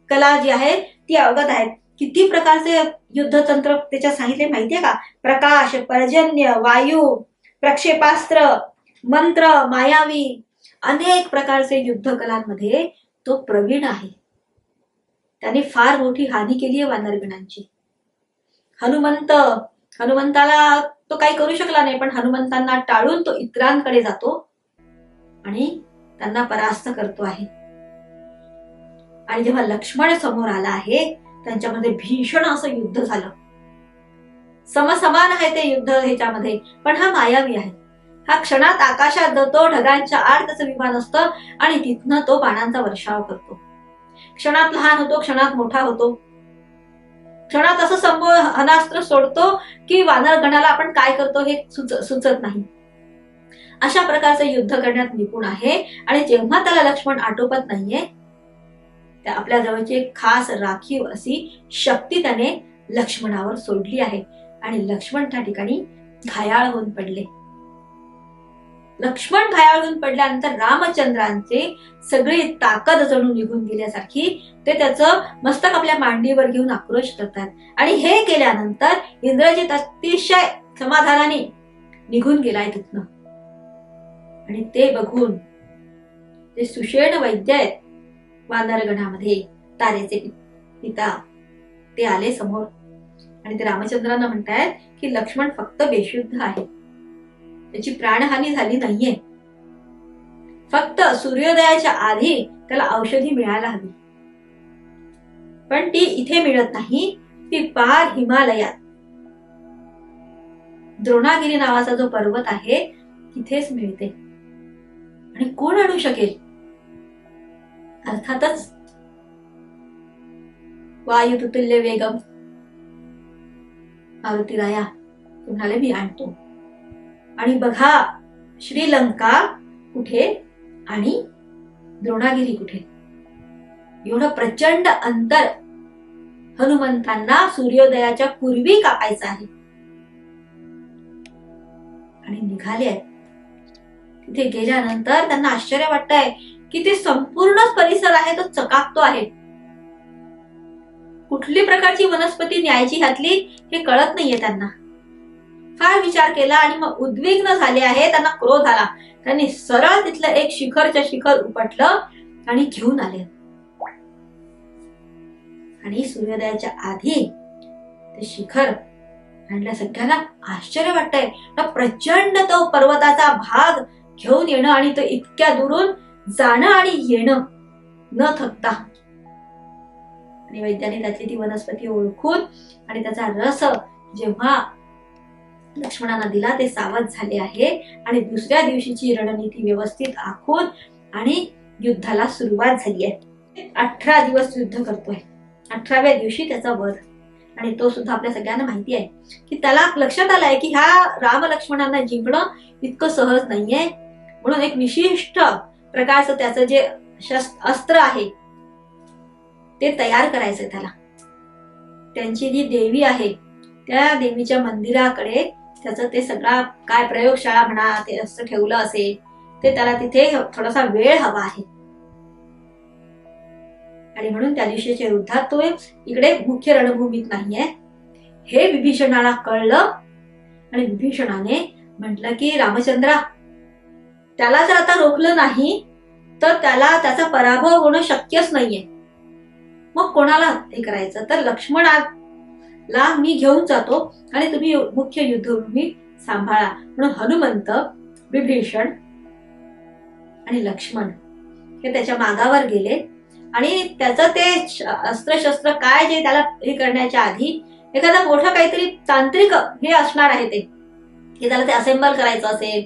[SPEAKER 1] कला जी आहे ती अवगत आहे. किती प्रकारचे युद्धतंत्र त्याच्यात सांगितले माहितीये का? प्रकाश, पर्जन्य, वायू, प्रक्षेपास्त्र, मंत्र, मायावी, अनेक प्रकारचे युद्ध कलांमध्ये तो प्रवीण आहे. त्याने फार मोठी हानी केली आहे वानरगणांची. हनुमंताला तो काही करू शकला नाही, पण हनुमंतांना टाळून तो इतरांकडे जातो आणि त्यांना परास्त करतो आहे. आणि जेव्हा लक्ष्मण समोर आला आहे त्यांच्यामध्ये भीषण असं युद्ध झालं. समसमान आहे ते युद्ध ह्याच्यामध्ये, पण हा मायावी आहे. हा क्षणात आकाशात जातो, ढगांच्या आड त्याचं विमान असतं आणि तिथनं तो बाणांचा वर्षाव करतो. क्षणात लहान होतो, क्षणात मोठा होतो, क्षणात असं संहनास्त्र सोडतो की वानरगणाला आपण काय करतो हे सुचत नाही. अशा प्रकारचं युद्ध करण्यात निपुण आहे. आणि जेव्हा त्याला लक्ष्मण आटोपत नाहीये, त्या आपल्या जवळची एक खास राखीव अशी शक्ती त्याने लक्ष्मणावर सोडली आहे. आणि लक्ष्मण त्या ठिकाणी घायाळ होऊन पडले. लक्ष्मण घायाळ होऊन पडल्यानंतर रामचंद्रांचे सगळी ताकद जणू निघून गेल्यासारखी ते त्याचं मस्तक आपल्या मांडीवर घेऊन आक्रोश करतात. आणि हे केल्यानंतर इंद्रजित अतिशय समाधानाने निघून गेलाय तिथनं. आणि ते बघून ते सुषेण वैद्य आहेत वानरगणामध्ये, तारेचे पिता, ते आले समोर आणि ते रामचंद्रांना म्हणतायत की लक्ष्मण फक्त बेशुद्ध आहे, त्याची प्राणहानी झाली नाहीये, फक्त सूर्योदयाच्या आधी त्याला औषधी मिळायला हवी, पण ती इथे मिळत नाही, ती पार हिमालयात द्रोणागिरी नावाचा जो पर्वत आहे तिथेच मिळते. आणि कोण आणू शकेल? अर्थातच वायुतुल्य वेगम मारुतीराया म्हणाले मी आणतो. आणि बघा श्रीलंका कुठे आणि द्रोणागिरी कुठे, एवढं प्रचंड अंतर हनुमंतांना सूर्योदयाच्या पूर्वी कापायचं आहे. आणि निघाले आहेत. तिथे गेल्यानंतर त्यांना आश्चर्य वाटतंय की ते संपूर्ण परिसर आहे तो चकाकतो आहे. कुठली प्रकारची वनस्पती न्यायची ह्यातली हे कळत नाहीये त्यांना. फार विचार केला आणि मग उद्विग्न झाले आहे, त्यांना क्रोध आला. त्यांनी सरळ तिथलं एक शिखरच्या शिखर उपटलं आणि घेऊन आले. आणि सूर्योदयाच्या आधी ते शिखर आणलं. सगळ्यांना आश्चर्य वाटतंय, प्रचंड तो पर्वताचा भाग घेऊन येणं आणि तो इतक्या दुरून जाणं आणि येणं न थकता. आणि वैद्याने त्यातली ती वनस्पती ओळखून आणि त्याचा रस जेव्हा लक्ष्मणांना दिला ते सावध झाले आहे. आणि दुसऱ्या दिवशीची रणनीती व्यवस्थित आखून आणि युद्धाला सुरुवात झाली आहे. 18 दिवस युद्ध करतोय. 18व्या दिवशी त्याचा वध. आणि तो सुद्धा आपल्या सगळ्यांना माहिती आहे की त्याला लक्षात आलंय की ह्या राम लक्ष्मणांना जिंकणं इतकं सहज नाहीये, म्हणून एक विशिष्ट प्रकारचं त्याचं जे अस्त्र आहे ते तयार करायचंय त्याला. त्यांची जी देवी आहे त्या देवीच्या मंदिराकडे त्याचं ते सगळा काय प्रयोगशाळा म्हणा ते असं ठेवलं असेल, ते त्याला तिथे थोडासा वेळ हवा आहे. आणि म्हणून त्या दिवशीच्या युद्धात तो इकडे मुख्य रणभूमीत नाहीये हे विभीषणाला कळलं. आणि विभीषणाने म्हटलं की रामचंद्रा, त्याला जर आता रोखलं नाही तर त्याला त्याचा पराभव होणं शक्यच नाहीये. मग कोणाला हे करायचं? तर लक्ष्मणाला मी घेऊन जातो आणि तुम्ही मुख्य युद्धभूमी सांभाळा. म्हणून हनुमंत, विभीषण आणि लक्ष्मण हे त्याच्या मागावर गेले. आणि त्याचं ते अस्त्रशस्त्र काय जे त्याला हे करण्याच्या आधी एखादा मोठं काहीतरी तांत्रिक हे असणार आहे, ते त्याला ते असेंबल करायचं असेल,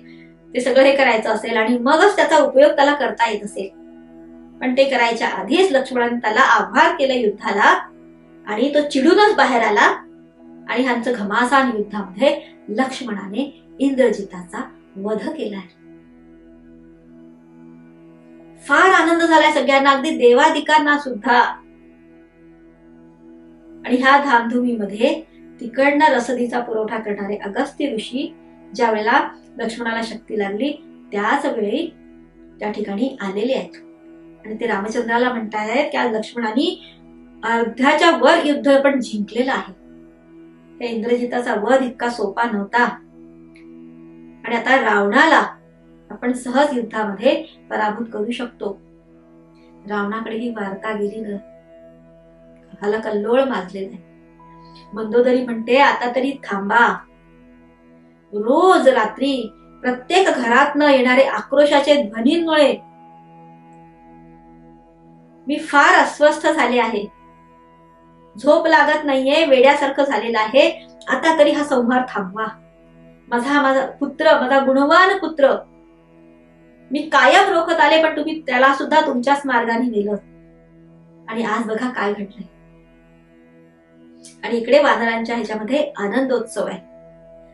[SPEAKER 1] ते सगळं हे करायचं असेल आणि मगच त्याचा उपयोग त्याला करता येत असेल. पण ते करायच्या आधीच लक्ष्मणाने त्याला आव्हान केलं युद्धाला आणि तो चिडूनच बाहेर आला. आणि ह्यांचं घमासान युद्धामध्ये लक्ष्मणाने इंद्रजिताचा वध केलाय. फार आनंद झालाय सगळ्यांना, अगदी देवादिकांना सुद्धा. आणि ह्या धामधुमीमध्ये तिकडनं रसदीचा पुरवठा करणारे अगस्त्य ऋषी ज्या वेळेला लक्ष्मणाला शक्ती लागली त्याच वेळी त्या ठिकाणी आलेले आहेत. आणि ते रामचंद्राला म्हणतायत की आज लक्ष्मणाने अर्ध्याच्या वर युद्ध पण जिंकलेलं आहे. त्या इंद्रजिताचा वध इतका सोपा नव्हता. आणि आता रावणाला आपण सहज युद्धामध्ये पराभूत करू शकतो. रावणाकडे ही वार्ता गेली ना, हलकल्लोळ माजलेला आहे. मंदोदरी म्हणते आता तरी थांबा. रोज रात्री प्रत्येक घरातनं येणारे आक्रोशाचे ध्वनींमुळे मी फार अस्वस्थ झाले आहे. झोप लागत नाहीये, वेड्यासारखं झालेलं आहे. आता तरी हा संहार थांबवा. माझा पुत्र, माझा गुणवान पुत्र मी कायम रोखत आले, पण तुम्ही त्याला सुद्धा तुमच्याच मार्गाने नेलं. आणि आज बघा काय घडलंय. आणि इकडे वानरांच्या ह्याच्यामध्ये आनंदोत्सव आहे.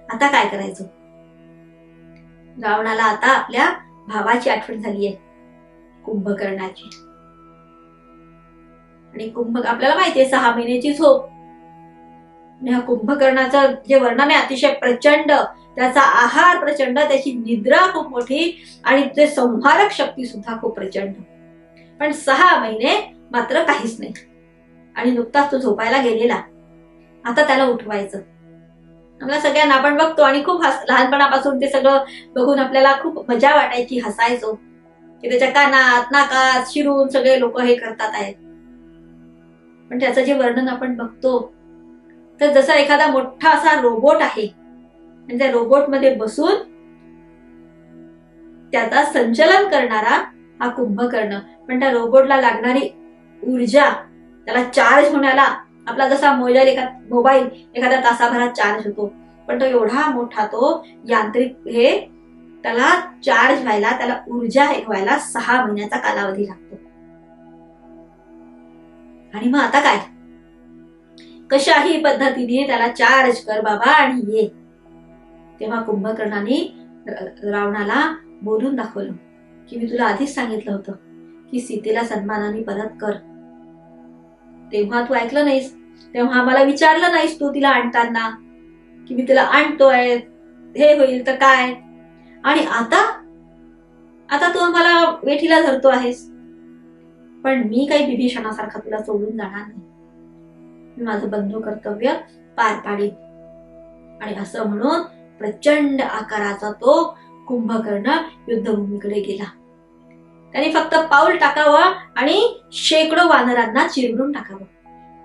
[SPEAKER 1] आता काय करायचं? रावणाला आता आपल्या भावाची आठवण झाली आहे, कुंभकर्णाची. आणि आपल्याला माहितीये 6 महिन्याची झोप. आणि हा कुंभकर्णाचं जे वर्णन आहे अतिशय प्रचंड, त्याचा आहार प्रचंड, त्याची निद्रा खूप मोठी आणि ते संहारक शक्ती सुद्धा खूप प्रचंड. पण 6 महिने मात्र काहीच नाही. आणि नुकताच तो झोपायला गेलेला. आता त्याला उठवायचं. आपल्या सगळ्यांना आपण बघतो आणि खूप लहानपणापासून ते सगळं बघून आपल्याला खूप मजा वाटायची, हसायचो की त्याच्या कानात नाकात शिरून सगळे लोक हे करतात आहेत. पण त्याचं जे वर्णन आपण बघतो तर जसा एखादा मोठा असा रोबोट आहे आणि त्या रोबोट मध्ये बसून त्याचा संचलन करणारा हा कुंभकर्ण. पण त्या रोबोटला लागणारी ऊर्जा, त्याला चार्ज होण्याला आपला जसा मोबाईल एखाद्या तासाभरात चार्ज होतो, पण तो एवढा मोठा तो यांत्रिक हे त्याला चार्ज व्हायला, त्याला ऊर्जा व्हायला 6 महिन्याचा कालावधी लागतो. आणि मग आता काय, कशाही पद्धतीने त्याला चार्ज कर बाबा आणि ये. तेव्हा कुंभकर्णाने रावणाला बोलून दाखवलं की मी तुला आधीच सांगितलं होतं की सीतेला सन्मानाने परत कर, तेव्हा तू ऐकलं नाहीस, तेव्हा मला विचारलं नाहीस तू तिला आणताना की मी तिला आणतोय, हे होईल तर काय, आणि आता तू मला वेठीला धरतो आहेस. पण मी काही विभीषणासारखा तुला सोडून जाणार नाही, मी माझं बंधू कर्तव्य पार पाडीन. आणि असं म्हणून प्रचंड आकाराचा तो कुंभकर्ण युद्धभूमीकडे गेला. त्याने फक्त पाऊल टाकावं आणि शेकडो वानरांना चिरडून टाकावं.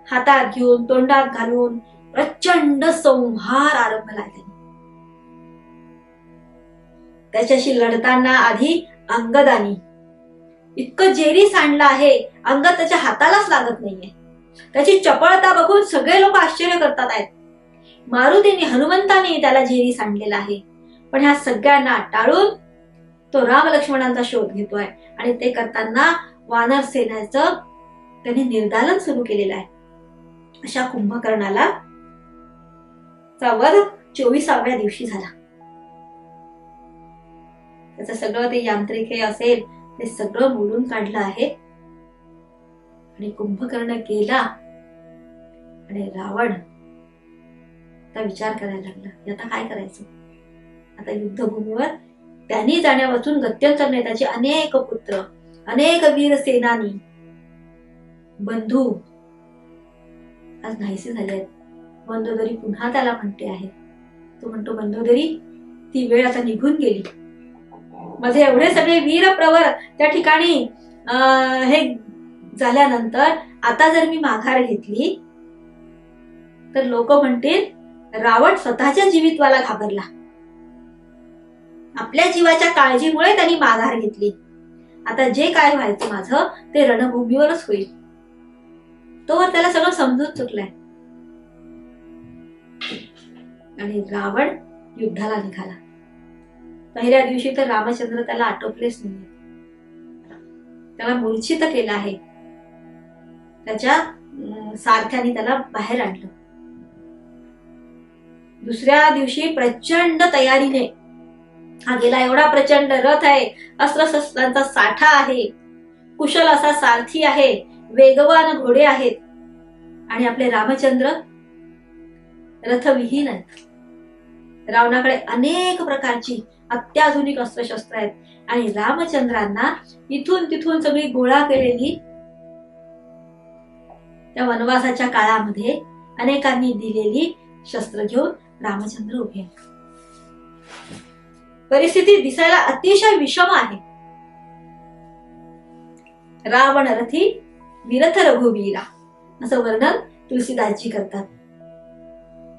[SPEAKER 1] हातात घेऊन, तोंडात घालून प्रचंड संहार आरंभला त्याने. त्याच्याशी लढताना आधी अंगदानी इतकं जेरी सांडलं आहे, अंगद त्याच्या हातालाच लागत नाहीये. त्याची चपळता बघून सगळे लोक आश्चर्य करतात आहेत. मारुतीने, हनुमंताने त्याला जेरी सांडलेला आहे. पण ह्या सगळ्यांना टाळून तो राम लक्ष्मणांचा शोध घेतोय आणि ते करताना वानर सेनेचं त्याने निर्दालन सुरू केलेलं आहे. अशा कुंभकर्णाला वध 24व्या दिवशी झाला. त्याचं सगळं ते यांत्रिक हे असेल ते सगळं मोडून काढलं आहे आणि कुंभकर्ण गेला. आणि रावण आता विचार करायला लागला, आता काय करायचं. आता युद्धभूमीवर त्यांनी जाण्यापासून गत्यंतर नाही. त्याचे अनेक पुत्र, अनेक वीर सेनानी, बंधू आज नाहीसे झाले आहेत. मंदोदरी पुन्हा त्याला म्हणते आहे, तो म्हणतो मंदोदरी ती वेळ आता निघून गेली. माझे एवढे सगळे वीर प्रवर त्या ठिकाणी हे झाल्यानंतर आता जर मी माघार घेतली तर लोक म्हणतील रावण स्वतःच्या जीवितवाला घाबरला, आपल्या जीवाच्या काळजीमुळे त्यांनी माघार घेतली. आता जे काय व्हायचं माझं ते रणभूमीवरच होईल. तोवर त्याला सगळं समजून चुकलंय. आणि रावण युद्धाला निघाला. पहिल्या दिवशी तर रामचंद्र त्याला आटोपलेच नाही, त्याला मूर्छित केलं आहे. त्याच्या सारथ्याने त्याला बाहेर आणलं. दुसऱ्या दिवशी प्रचंड तयारीने हा गेला. एवढा प्रचंड रथ आहे, अस्त्रशस्त्रांचा साठा आहे, कुशल असा सारथी आहे, वेगवान घोडे आहेत. आणि आपले रामचंद्र रथविहीन आहेत. रावणाकडे अनेक प्रकारची अत्याधुनिक अस्त्रशस्त्र आहेत आणि रामचंद्रांना इथून तिथून सगळी गोळा केलेली त्या वनवासाच्या काळामध्ये अनेकांनी दिलेली शस्त्र घेऊन रामचंद्र उभे आहेत. परिस्थिती दिसायला अतिशय विषम आहे. रावण रथी विरथ रघुवीरा असं वर्णन तुलसीदासजी करतात.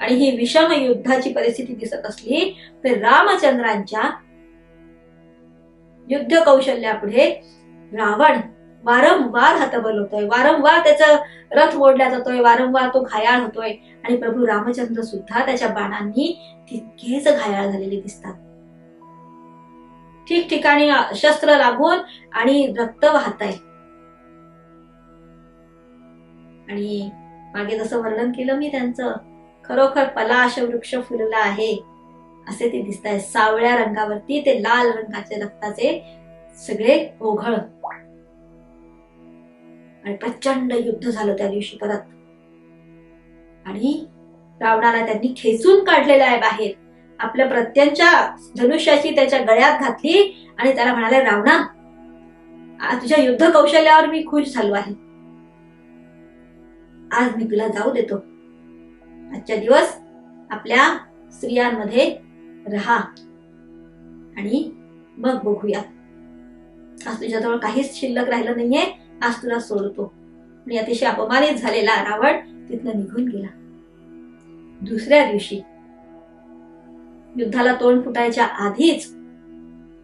[SPEAKER 1] आणि ही विषम युद्धाची परिस्थिती दिसत असली तर रामचंद्रांच्या युद्ध कौशल्यापुढे रावण वारंवार हतबल होतोय, वारंवार त्याचा रथ मोडला जातोय, वारंवार तो घायाळ होतोय. आणि प्रभू रामचंद्र सुद्धा त्याच्या बाणांनी तितकेच घायाळ झालेले दिसतात. ठिकठिकाणी शस्त्र लागून आणि रक्त वाहतय. आणि मागे जसं वर्णन केलं मी त्यांचं, खरोखर पलाश वृक्ष फुलला आहे असे ते दिसत आहे. सावळ्या रंगावरती ते लाल रंगाचे रक्ताचे सगळे ओघळ. आणि प्रचंड युद्ध झालं त्या दिवशी परत. आणि रावणाला त्यांनी खेचून काढलेलं आहे बाहेर. आपल्या प्रत्यंच्या धनुष्याची त्याच्या गळ्यात घातली आणि त्याला म्हणाले, रावणा तुझ्या युद्ध कौशल्यावर मी खुश झालो आहे, आज मी तुला जाऊ देतो. आजच्या दिवस आपल्या स्त्रियांमध्ये राहा आणि मग बघूया. आज तुझ्याजवळ काहीच शिल्लक राहिलं नाहीये, आज तुला सोडतो. आणि अतिशय अपमानित झालेला रावण तिथनं निघून गेला. दुसऱ्या दिवशी युद्धाला तोंड फुटायच्या आधीच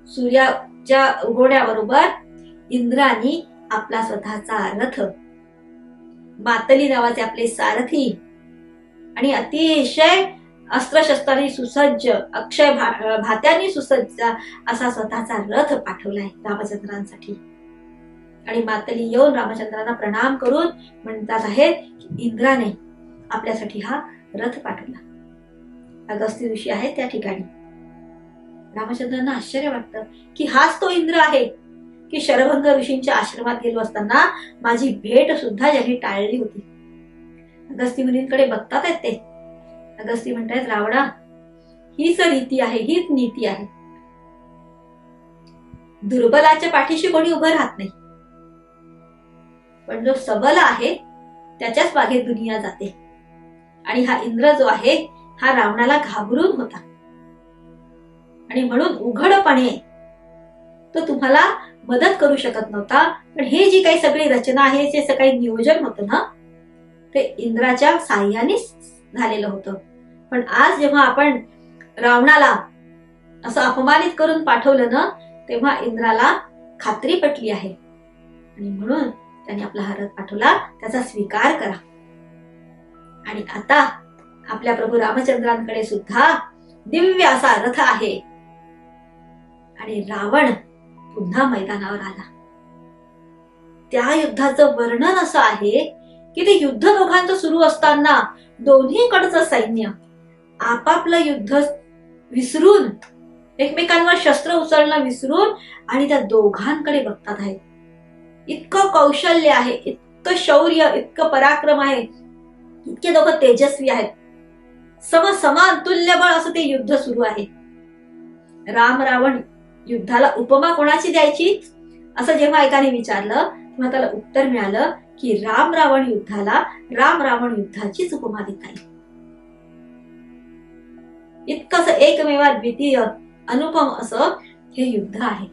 [SPEAKER 1] सूर्याच्या उगवण्याबरोबर इंद्राने आपला स्वतःचा रथ, मातली नावाचे आपले सारथी आणि अतिशय अस्त्रशस्त्रांनी सुसज्ज, अक्षय भात्यांनी सुसज्ज असा स्वतःचा रथ पाठवलाय रामचंद्रांसाठी. आणि मातली येऊन रामचंद्रांना प्रणाम करून म्हणतात आहेत की इंद्राने आपल्यासाठी हा रथ पाठवला. अगस्त्य ऋषी आहेत त्या ठिकाणी. रामचंद्रांना आश्चर्य वाटतं की हाच तो इंद्र आहे की शरभंग ऋषींच्या आश्रमात गेलो असताना माझी भेट सुद्धा ज्यांनी टाळली होती. अगस्त्य मुनींकडे बघतात आहेत ते. अगस्त्य म्हणतायत, रावणा, हीच रीती आहे, हीच नीती आहे. दुर्बलाच्या पाठीशी कोणी उभं राहत नाही, पण जो सबल आहे त्याच्याच मागे दुनिया जाते. आणि हा इंद्र जो आहे हा रावणाला घाबरून होता आणि म्हणून उघडपणे तो तुम्हाला मदत करू शकत नव्हता. पण हे जी काही सगळी रचना आहे, जे सगळं नियोजन होतं ना, ते इंद्राच्या साह्याने झालेलं होतं. पण आज जेव्हा आपण रावणाला असं अपमानित करून पाठवलं ना, तेव्हा इंद्राला खात्री पटली आहे आणि म्हणून त्याने आपला हा रथ पाठवला. त्याचा स्वीकार करा. आणि आता आपल्या प्रभू रामचंद्रांकडे सुद्धा दिव्य असा रथ आहे. आणि रावण पुन्हा मैदानावर आला. त्या युद्धाचं वर्णन असं आहे की ते युद्ध दोघांचं सुरू असताना दोन्हीकडचं सैन्य आपापलं युद्ध विसरून, एकमेकांवर शस्त्र उचलणं विसरून आणि त्या दोघांकडे बघतात आहेत. इतकं कौशल्य आहे, इतकं शौर्य, इतकं पराक्रम आहे, इतके दोघं तेजस्वी आहेत. समान तुल्यबळ असं ते युद्ध सुरू आहे. राम रावण युद्धाला उपमा कोणाची द्यायची असं जेव्हा एकाने विचारलं, तेव्हा त्याला उत्तर मिळालं की राम रावण युद्धाला राम रावण युद्धाचीच उपमा देता येईल. इतकंच एकमेवा द्वितीय अनुपम असं हे युद्ध आहे.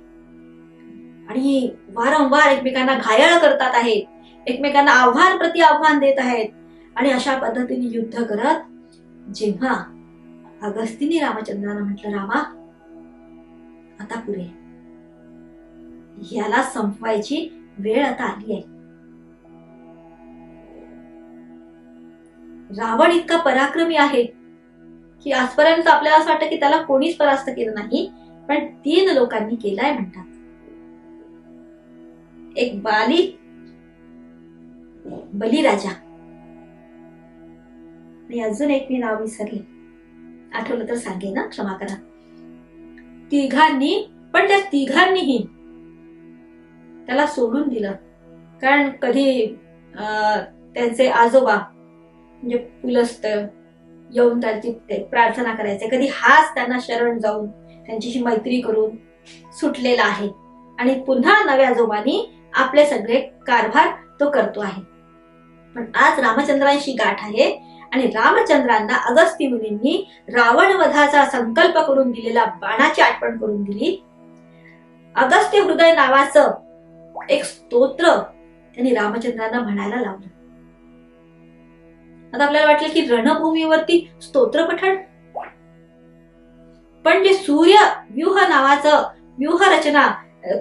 [SPEAKER 1] आणि वारंवार एकमेकांना घायल करतात आहेत, एकमेकांना आव्हान प्रति आव्हान देत आहेत. आणि अशा पद्धतीने युद्ध करत जेव्हा अगस्तीने रामचंद्रांना म्हटलं, रामा, आता पुरे, याला संपवायची वेळ आता आली आहे. रावण इतका पराक्रमी आहे की आजपर्यंत आपल्याला असं वाटतं की त्याला कोणीच परास्त केलं नाही, पण 3 लोकांनी केलाय म्हणतात. एक बलिराजा आणि अजून एक मी नाव विसरले, आठवलं तर सांगेन ना, क्षमा करा. तिघांनी, पण त्या तिघांनीही त्याला सोडून दिलं. कारण कधी त्यांचे आजोबा म्हणजे पुलस्त येऊन त्यांची प्रार्थना करायचे, कधी हाच त्यांना शरण जाऊन त्यांच्याशी मैत्री करून सुटलेला आहे आणि पुन्हा नव्या जोमानी आपले सगळे कारभार तो करतो आहे. पण आज रामचंद्रांशी गाठ आहे आणि रामचंद्रांना अगस्त्य मुनींनी रावण वधाचा संकल्प करून दिलेला बाणाची आठवण करून दिली. अगस्त्य हृदय नावाचं एक स्तोत्र त्यांनी रामचंद्रांना म्हणायला लावलं. आता आपल्याला वाटलं की रणभूमीवरती स्तोत्र पठण, पण जे सूर्य व्यूह नावाचं व्यूह रचना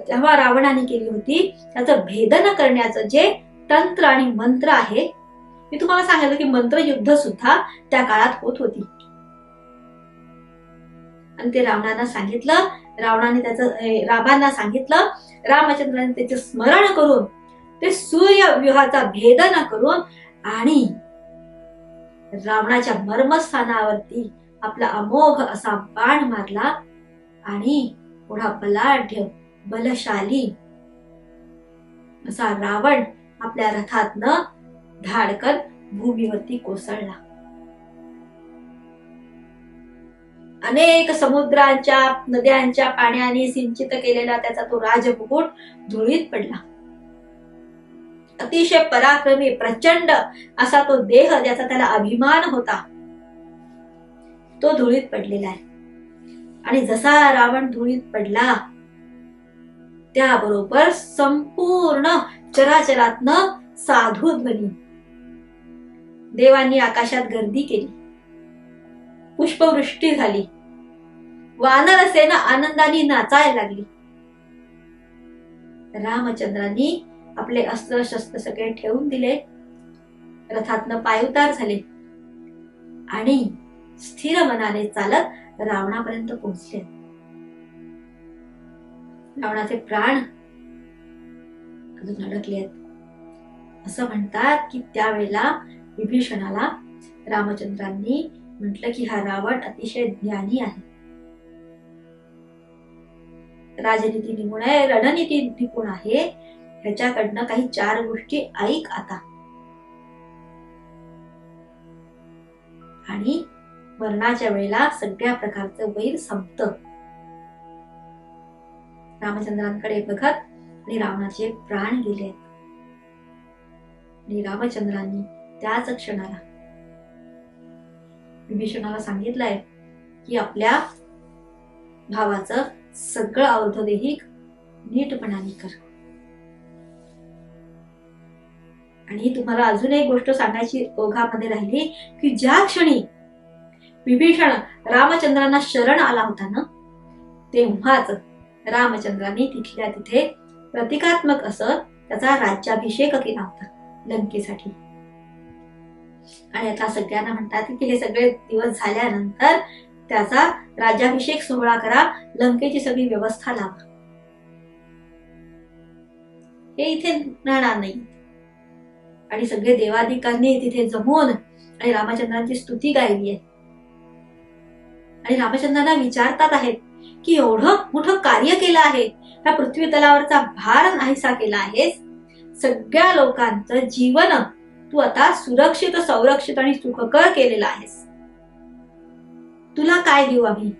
[SPEAKER 1] तेव्हा रावणाने केली होती, त्याचं भेदन करण्याचं जे तंत्र आणि मंत्र आहे, मी तुम्हाला सांगितलं की मंत्र युद्ध सुद्धा त्या काळात होत होती. आणि ते रावणाला सांगितलं, रामांना सांगितलं. रामचंद्राने त्याचे स्मरण करून ते सूर्य व्यूहाचा भेदन करून आणि रावणाच्या मर्मस्थानावरती आपला अमोघ असा बाण मारला आणि पुढा बलाढ्य बलशाली असा रावण आपल्या रथातनं धाडकन भूमीवरती कोसळला. अनेक समुद्रांच्या नद्यांच्या पाण्याने सिंचित केलेला त्याचा तो राजमुकुट धुळीत पडला. अतिशय पराक्रमी प्रचंड असा तो देह, ज्याचा त्याला अभिमान होता, तो धुळीत पडलेला आहे. आणि जसा रावण धुळीत पडला, त्याबरोबर संपूर्ण चराचरातनं साधू ध्वनी. देवांनी आकाशात गर्दी केली, पुष्पवृष्टी झाली, वानर सेना आनंदाने नाचायला लागली. रामचंद्रांनी आपले अस्त्र शस्त्र सगळे ठेवून दिले, रथातनं पायउतार झाले आणि स्थिर मनाने चालत रावणापर्यंत पोहोचले. रावणाचे प्राण अजून अडकले आहेत. असं म्हणतात की त्यावेळेला विभीषणाला रामचंद्रांनी म्हटलं की हा रावण अतिशय ज्ञानी आहे, राजनीती निपुण आहे, रणनीती निपुण आहे, ह्याच्याकडनं काही 4 गोष्टी ऐक आता. आणि मरणाच्या वेळेला सगळ्या प्रकारचं वैर संपतं. रामचंद्रांकडे बघत आणि रावणाचे प्राण गेले. आणि रामचंद्रांनी त्याच क्षणाला विभीषणाला सांगितलंय की आपल्या भावाचं सगळं औषधेही नीटपणाने कर. आणि तुम्हाला अजून एक गोष्ट सांगायची ओघामध्ये राहिली की ज्या क्षणी विभीषण रामचंद्रांना शरण आला होता ना, तेव्हाच रामचंद्रांनी तिथल्या तिथे प्रतिकात्मक असं त्याचा राज्याभिषेक केला होता लंकेसाठी. आणि आता सगळ्यांना म्हणतात की हे सगळे दिवस झाल्यानंतर त्याचा राज्याभिषेक सोहळा करा, लंकेची सगळी व्यवस्था लावा. हे इथे राहणार नाही. आणि सगळे देवादिकांनी तिथे जमून आणि रामचंद्रांची स्तुती गायली आहे. आणि रामचंद्रांना विचारतात आहेत की एवढं मोठं कार्य केलं आहे, ह्या पृथ्वी तलावरचा भार नाहीसा केला आहेस, सगळ्या लोकांचं जीवन तू आता सुरक्षित, संरक्षित आणि सुखकर केलेलं आहेस, तुला काय देऊ आम्ही?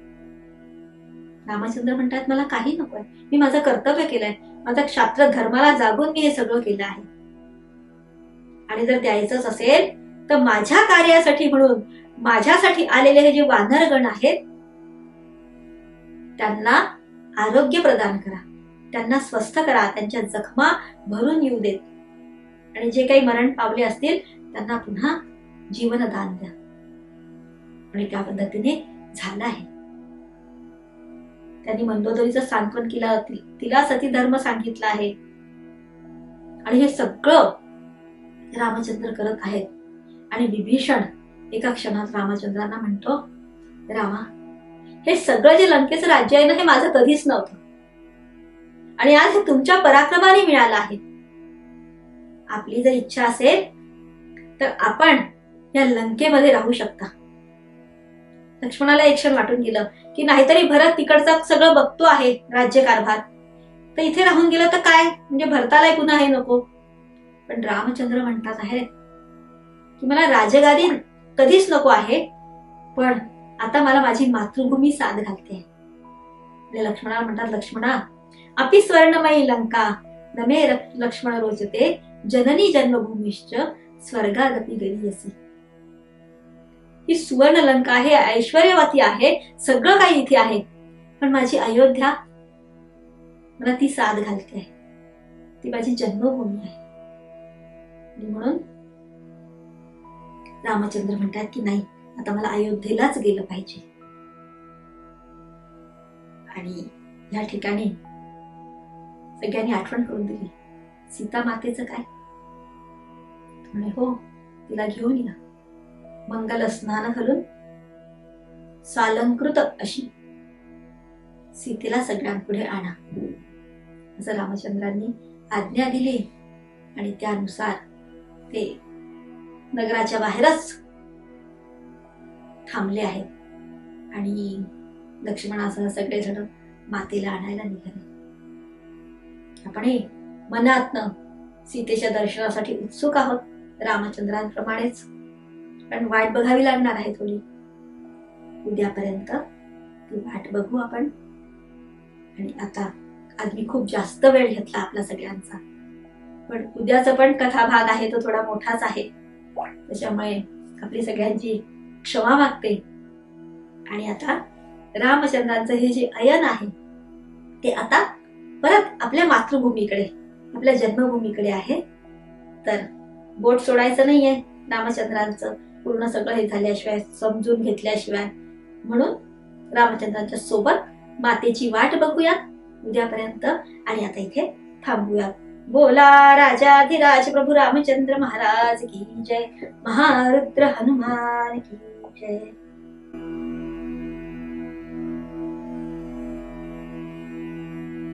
[SPEAKER 1] रामचंद्र म्हणतात मला काही नकोय, मी माझं कर्तव्य केलंय, माझं क्षात्र धर्माला जागून मी हे सगळं केलं आहे. आणि जर द्यायचंच असेल तर माझ्या कार्यासाठी म्हणून माझ्यासाठी आलेले हे जे वानरगण आहेत त्यांना आरोग्य प्रदान करा, त्यांना स्वस्थ करा, त्यांच्या जखमा भरून येऊ देत, आणि जे काही मरण पावले असतील त्यांना पुन्हा जीवनदान द्या. आणि त्या पद्धतीने झालं आहे. त्यांनी मंदोदरीचं सांत्वन केलं, तिला सतीधर्म सांगितलं आहे. आणि हे सगळं रामचंद्र करत आहेत. आणि विभीषण एका क्षणात रामचंद्रांना म्हणतो, रामा, हे सगळं जे लंकेचं राज्य आहे ना, हे माझं कधीच नव्हतं, आणि आज हे तुमच्या पराक्रमाने मिळालं आहे. आपली जर इच्छा असेल तर आपण या लंकेमध्ये राहू शकता. लक्ष्मणाला एक क्षण वाटून गेलं की नाहीतरी भरत तिकडचं सगळं बघतो आहे राज्यकारभार, तर इथे राहून गेलं तर काय, म्हणजे भरतालाही पुन्हा हे नको. पण रामचंद्र म्हणतात आहेत की मला राजगादी कधीच नको आहे, पण आता मला माझी मातृभूमी साथ घालते. लक्ष्मणाला म्हणतात, लक्ष्मणा, अपि स्वर्णमयी लंका नमे लक्ष्मण रोचते, जननी जन्मभूमीश्च स्वर्गादपि गरीयसी. ही सुवर्ण लंका आहे, ऐश्वर्यवती आहे, सगळं काही इथे आहे, पण माझी अयोध्या मला ती साथ घालते आहे, ती माझी जन्मभूमी आहे. म्हणून रामचंद्र म्हणतात की नाही, आता मला अयोध्येलाच गेलं पाहिजे. आणि या ठिकाणी सगळ्यांनी आठवण करून दिली, सीता मातेचं काय? म्हणे हो, तिला घेऊन या, मंगल स्नान घालून सालंकृत अशी सीतेला सगळ्यांपुढे आणा, असं रामचंद्रांनी आज्ञा दिली. आणि त्यानुसार ते नगराच्या बाहेरच थांबले आहेत. आणि लक्ष्मणासह सगळेजण मातेला आणायला निघाले. आपणही मनातनं सीतेच्या दर्शनासाठी उत्सुक आहोत रामचंद्रांप्रमाणेच, पण वाट बघावी लागणार आहे थोडी. उद्यापर्यंत ती वाट बघू आपण. आणि आता आज मी खूप जास्त वेळ घेतला आपला सगळ्यांचा, पण उद्याचा पण कथा भाग आहे तो थोडा मोठाच आहे, त्याच्यामुळे आपली सगळ्यांची क्षमा मागते. आणि आता रामचंद्रांचं हे जे अयन आहे ते आता परत आपल्या मातृभूमीकडे, आपल्या जन्मभूमीकडे आहे. तर बोट सोडायचं नाहीये रामचंद्रांचं, पूर्ण सगळं हे झाल्याशिवाय, समजून घेतल्याशिवाय. म्हणून रामचंद्रांच्या सोबत मातेची वाट बघूयात उद्यापर्यंत. आणि आता इथे थांबूयात. बोला राजाधिराज प्रभू रामचंद्र महाराज की जय. महारुद्र हनुमान की जय.